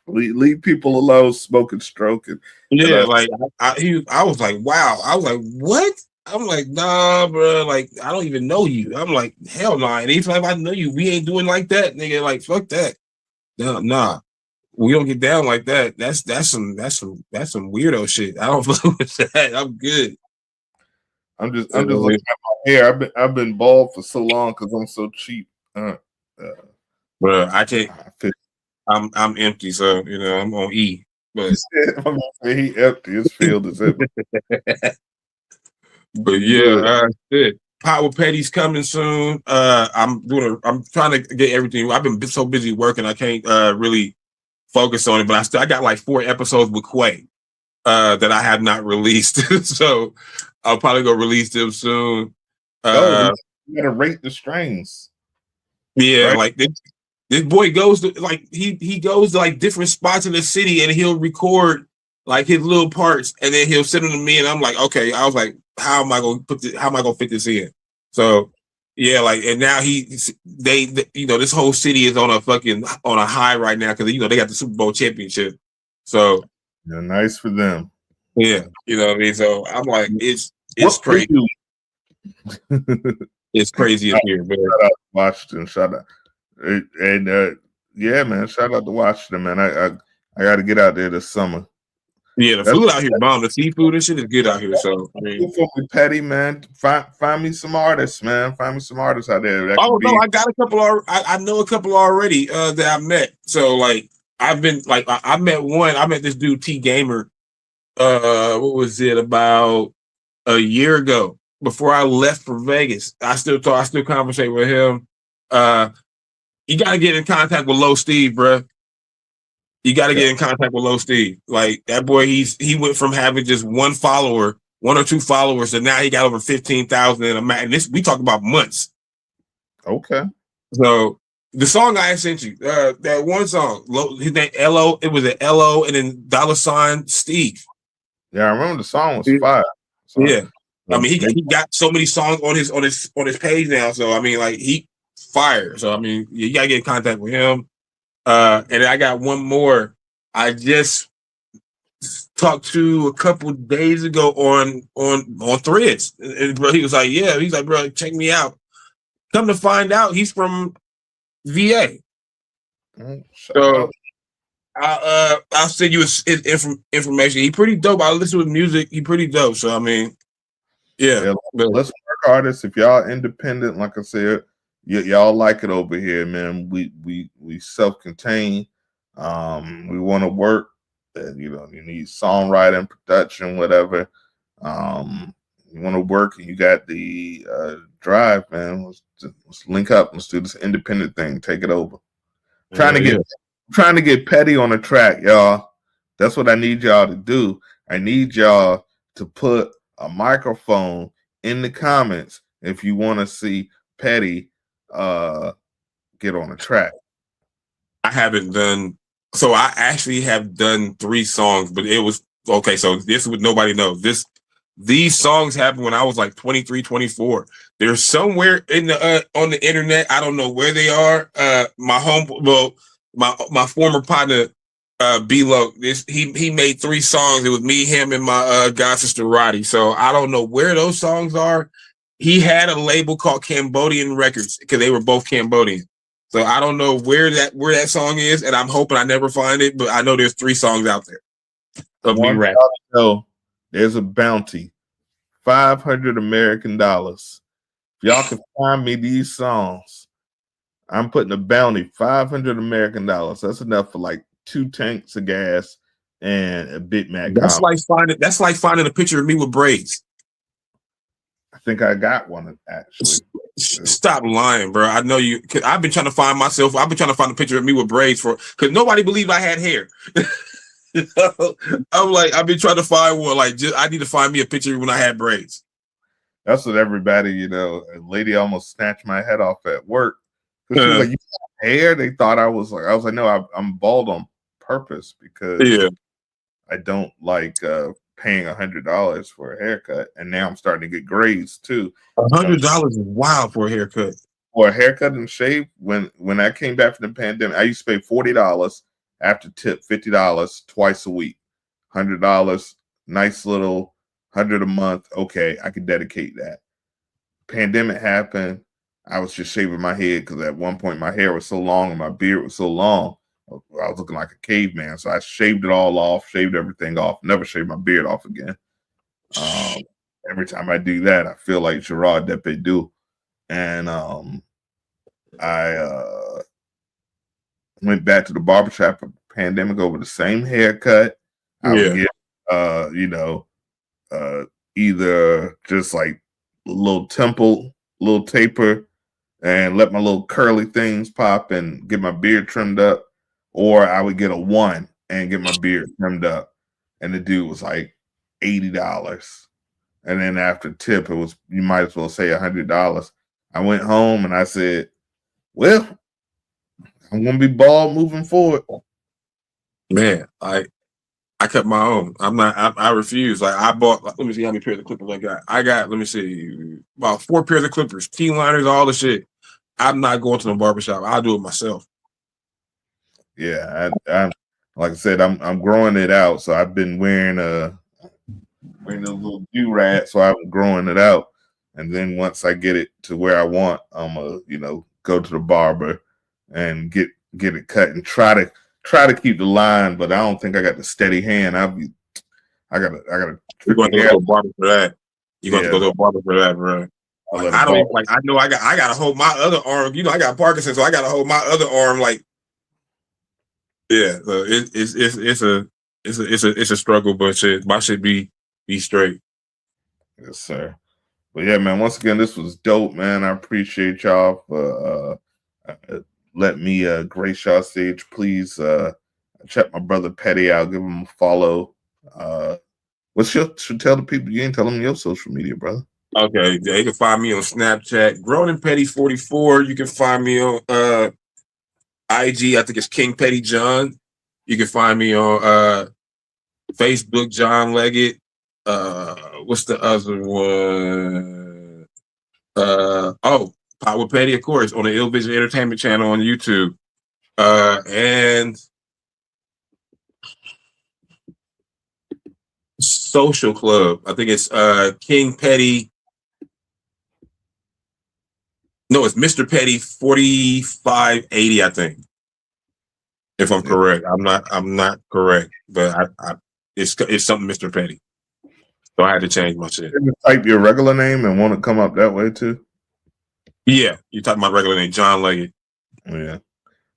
leave people alone, smoking stroke. Yeah, like I was like, wow. I was like, what? I'm like, nah, bro. Like, I don't even know you. I'm like, hell nah. And even if I know you, we ain't doing like that, nigga. Like, fuck that. Nah. We don't get down like that. That's some weirdo shit. I don't fuck with that. I'm good. I'm just looking at my hair. I've been bald for so long because I'm so cheap. Bro, I can't. I'm empty, so I'm on E. But I'm gonna say he empty. His field is empty. But yeah, shit. Pot with Petty's coming soon. I'm trying to get everything. I've been so busy working, I can't really focus on it. But I got like 4 episodes with Quay that I have not released. So I'll probably go release them soon. You gotta rate the strains. Yeah, right? Like this boy goes to he goes to like different spots in the city and he'll record like his little parts, and then he'll send them to me, and I'm like, okay. I was like, how am I gonna how am I gonna fit this in? So yeah, like, and now they this whole city is on a high right now because they got the Super Bowl championship. So yeah, nice for them. yeah, you know what I mean. So I'm like, it's crazy. It's crazy up here, man. Shout out to Washington. Shout out, and yeah, man. Shout out to Washington, man. I got to get out there this summer. Yeah, the food out here, bomb. The seafood and shit is good out here. So I mean, Petty, man. Find me some artists, man. Find me some artists out there. No, I got a couple. I know a couple already that I met. So like, I've been like, I met one. I met this dude T Gamer. What was it, about a year ago? Before I left for Vegas, I still conversate with him. You got to get in contact with Low Steve, bro. You got to get in contact with Low Steve. Like that boy, he went from having just one or two followers, to now he got over 15,000 in a match. And we talk about months. Okay. So the song I sent you, that one song, his name Lo, it was an Lo and then $ Steve. Yeah, I remember the song was fire. So, yeah. I mean, he got so many songs on his page now. So I mean, like, he fire. So I mean, you gotta get in contact with him. And I got one more. I just talked to a couple days ago on Threads, and bro, he was like, "Yeah," he's like, "Bro, check me out." Come to find out, he's from VA. So I'll send you his information. He pretty dope. I listen with music. He pretty dope. So I mean. Yeah, let's work artists. If y'all independent, like I said, y'all like it over here, man. We self-contained. We want to work. You need songwriting, production, whatever. You want to work, and you got the drive, man. Let's link up. Let's do this independent thing. Take it over. Trying to get Petty on the track, y'all. That's what I need y'all to do. I need y'all to put a microphone in the comments if you want to see Petty get on a track. I haven't done, so I actually have done 3 songs, but it was okay. So this would nobody knows. These songs happened when I was like 23, 24. They're somewhere in the on the internet. I don't know where they are. My former partner, B-Lo, he made 3 songs. It was me, him, and my god sister Roddy. So I don't know where those songs are. He had a label called Cambodian Records because they were both Cambodian. So I don't know where that song is, and I'm hoping I never find it. But I know there's 3 songs out there of me rapping. So there's a bounty, $500 American. If y'all can find me these songs, I'm putting a bounty, $500 American. That's enough for like 2 tanks of gas and a Big Mac. That's like finding a picture of me with braids. I think I got one actually. Stop lying, bro. I know you. I've been trying to find myself. I've been trying to find a picture of me with braids because nobody believed I had hair. I'm like, I've been trying to find one. Like, I need to find me a picture when I had braids. That's what everybody, a lady almost snatched my head off at work. She was like, "You got hair?" They thought I was like, "No, I'm bald on purpose because I don't like paying $100 for a haircut." And now I'm starting to get grades too. $100 is wild for a haircut. For a haircut and shave, when I came back from the pandemic, I used to pay $40 after tip, $50 twice a week, $100, nice little $100 a month. Okay, I could dedicate that. Pandemic happened. I was just shaving my head because at one point my hair was so long and my beard was so long. I was looking like a caveman. So I shaved it all off, shaved everything off, never shaved my beard off again. Every time I do that, I feel like Gerard Depardieu. And I went back to the barbershop for the pandemic over the same haircut. I would get, either just like a little temple, little taper, and let my little curly things pop and get my beard trimmed up, or I would get a 1 and get my beard trimmed up. And the dude was like $80. And then after tip, it was, you might as well say $100. I went home and I said, well, I'm going to be bald moving forward. Man, I cut my own. I'm not. I refuse. Like I bought. Let me see how many pairs of clippers I got. I got. Let me see. About 4 pairs of clippers, T-liners, all the shit. I'm not going to the barbershop. I'll do it myself. Yeah, I'm like I said, I'm growing it out. So I've been wearing a little do-rag, so I'm growing it out. And then once I get it to where I want, I'm go to the barber and get it cut and try to keep the line, but I don't think I got the steady hand. I gotta. You're going to go to a barber for that. You're going to go to a barber for that, bro. Like, I don't like. I know I gotta hold my other arm. I got Parkinson's, so I gotta hold my other arm. Like, yeah, it's a struggle, but shit, my shit be straight. Yes, sir. But yeah, man. Once again, this was dope, man. I appreciate y'all for let me grace y'all stage. Please check my brother Petty out. Give him a follow. Should tell the people you ain't tell them your social media, brother. Okay, yeah, you can find me on Snapchat, Grown and Petty 44. You can find me on IG. I think it's King Petty John. You can find me on Facebook, John Leggett. What's the other one? Power Petty, of course, on the Ill Vision Entertainment channel on YouTube. And Social Club. I think it's King Petty. No, it's Mr. Petty 4580, I think. If I'm correct. I'm not correct, but it's something Mr. Petty. So I had to change my shit. You type your regular name and want to come up that way too? Yeah, you type my regular name, John Leggett. Yeah.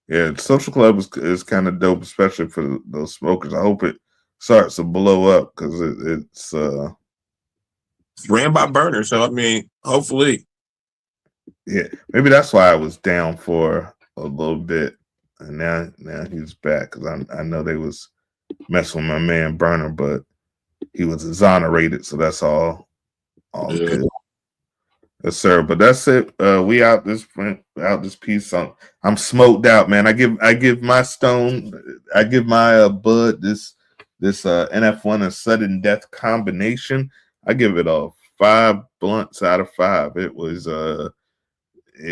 Yeah, Social Club is kind of dope, especially for those smokers. I hope it starts to blow up because it's ran by Burner, so I mean, hopefully. Yeah, maybe that's why I was down for a little bit, and now he's back because I know they was messing with my man Burner, but he was exonerated, so that's all good. Yes, sir. But that's it. We out this piece. I'm smoked out, man. I give my bud this NF1 and sudden death combination. I give it a 5 blunts out of 5. It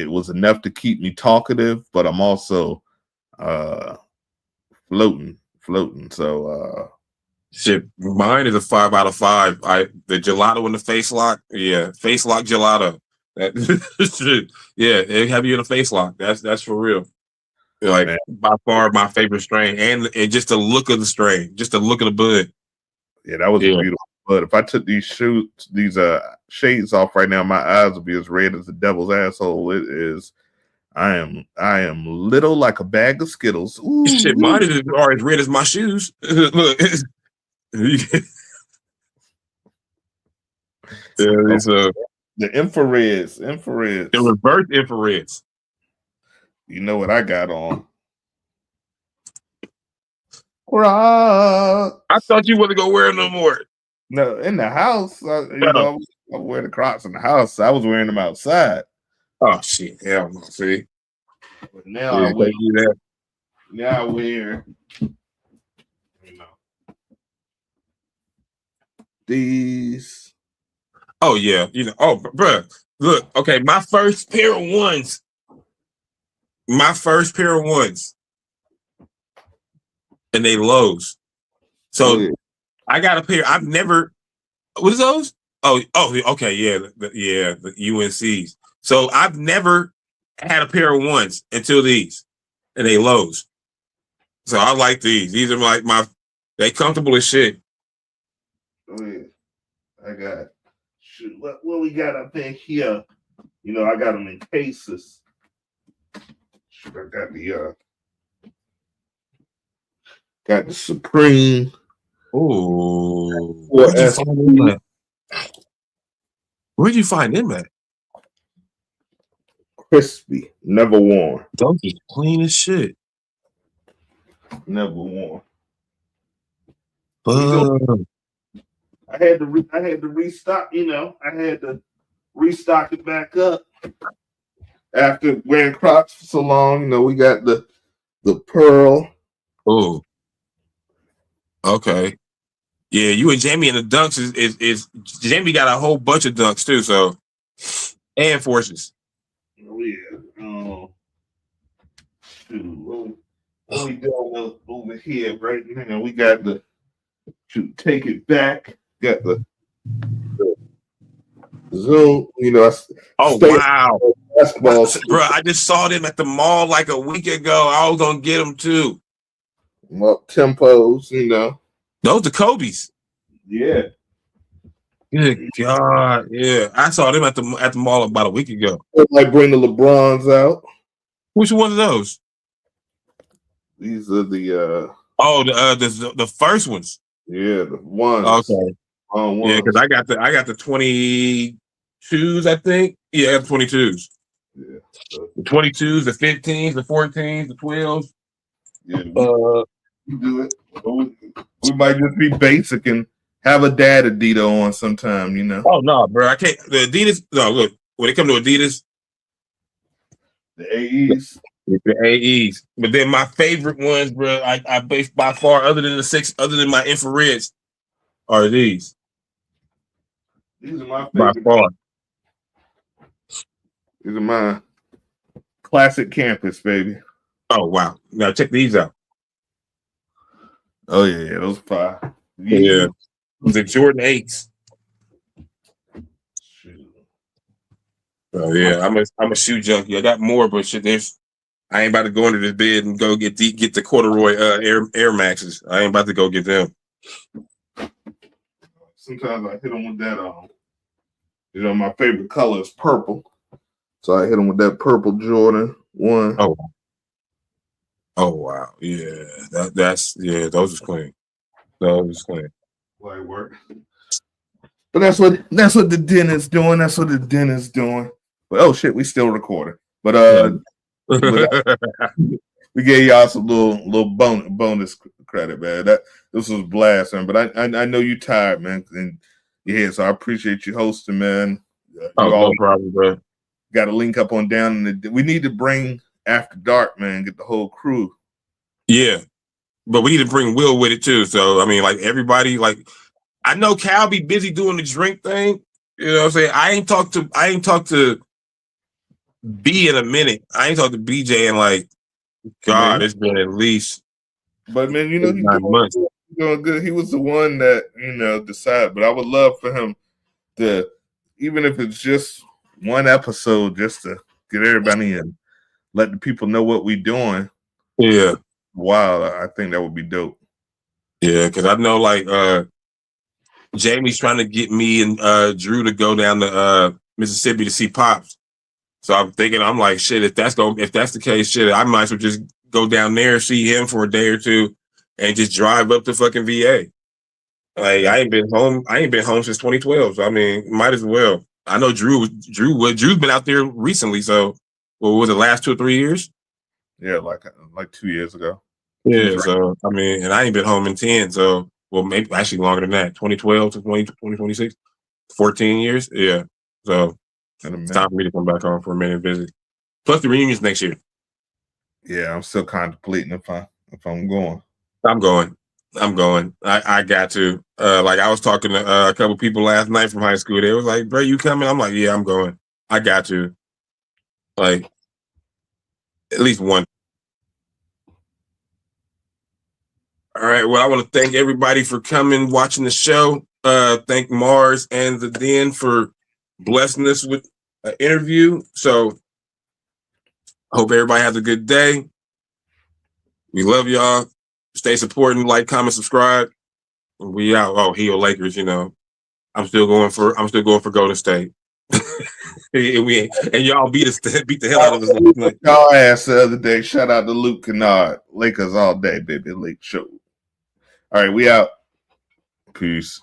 was enough to keep me talkative, but I'm also floating. So shit, mine is a 5 out of 5. The gelato in the face lock, yeah, face lock gelato. That shit, yeah, it have you in a face lock. That's for real. Like, man, by far my favorite strain, and just the look of the strain, just the look of the bud. Yeah, that was a beautiful bud. If I took these shades off right now, my eyes would be as red as the devil's asshole. It is. I am little like a bag of Skittles. Ooh, shit, mine is as red as my shoes. Look. It's the infrareds. The reverse infrareds. You know what I got on? Crocs. I thought you wasn't gonna wear them no more. No, in the house. I wear the Crocs in the house. I was wearing them outside. Oh shit! Hell no. See. But now I wear that. Now I wear. These. Oh yeah, Oh, bro, look. Okay, my first pair of ones. And they lows. So I got a pair. I've never. What is those? Oh, okay, yeah, the UNCs. So I've never had a pair of ones until these, and they lows. So I like these. These are like they comfortable as shit. Oh yeah, I got. Shoot, what we got up in here? I got them in cases. Shoot, I got the Supreme. Oh, where'd you find them at? Crispy, never worn. Those are clean as shit. Never worn. I had to restock. I had to restock it back up after wearing Crocs for so long. We got the pearl. Oh, okay. Yeah, you and Jamie in the dunks is Jamie got a whole bunch of dunks too. So and forces. Oh yeah. What we doing over here right now? We got the to take it back. Got the Zoom. Oh wow, basketball. bro! I just saw them at the mall like a week ago. I was gonna get them too. Up tempos, Those are Kobe's. Yeah. Good God, yeah! I saw them at the mall about a week ago. Like bring the LeBrons out. Which one of those? These are the the first ones. Yeah, the ones. Okay. Ones. Yeah, because I got the 22s, I think. Yeah, I got the 22s. Yeah. The 22s, the 15s, the 14s, the 12s. Yeah. We do it. We might just be basic and have a dad Adidas on sometime, Oh no, bro. I can't the Adidas. No, look, when it comes to Adidas, the AEs. The AEs. But then my favorite ones, bro, I by far, other than my infrareds, are these. These are my by favorite. far. These are my classic campus, baby. Oh wow. Now check these out. Oh yeah, those five. Yeah. The Jordan 8s. Oh yeah, I'm a shoe junkie. I got more, but shit, I ain't about to go into this bed and go get the corduroy Air Maxes. I ain't about to go get them. Sometimes I hit them with that. My favorite color is purple, so I hit them with that purple Jordan 1. Oh wow, yeah, those is clean. Those is clean. Like work. But that's what the den is doing. That's what the den is doing. But oh shit, we still recording. But we gave y'all some little bonus credit, man. This was blast, man. But I know you tired, man. And yeah, so I appreciate you hosting, man. No problem, bro. Got to link up on down. We need to bring After Dark, man. Get the whole crew. Yeah, but we need to bring Will with it too. So I mean, like everybody, like I know Cal be busy doing the drink thing. You know what I'm saying? I ain't talked to B in a minute. I ain't talked to BJ in like God. It's been at least. But man, he's doing good. He was the one that decided. But I would love for him to, even if it's just one episode, just to get everybody in, let the people know what we're doing. Yeah. Wow, I think that would be dope. Yeah, because I know like Jamie's trying to get me and Drew to go down to Mississippi to see Pops. So I'm thinking, I'm like, shit, if that's the case, shit, I might as well just go down there, see him for a day or two, and just drive up to fucking VA. Like I ain't been home since 2012. So I mean, might as well. I know Drew's been out there recently. So what was it, last 2 or 3 years? Yeah, like 2 years ago. Yeah, so I mean, and I ain't been home in 10, so well, maybe actually longer than that. 2012 to 2026, 14 years. Yeah, so it's time for me to come back home for a minute and visit. Plus the reunions next year. Yeah, I'm still contemplating if I'm going. I'm going. I got to. Like I was talking to a couple people last night from high school. They was like, "Bro, you coming?" I'm like, "Yeah, I'm going. I got to." Like at least one. All right. Well, I want to thank everybody for coming, watching the show. Thank Mars and the Den for blessing us with an interview. So, hope everybody has a good day. We love y'all. Stay supporting, like, comment, subscribe. We out. Oh, Heel Lakers. I'm still going for Golden State. and y'all beat the hell out of us. Y'all ass the other day. Shout out to Luke Kennard. Lakers all day, baby. Lake show. All right, we out. Peace.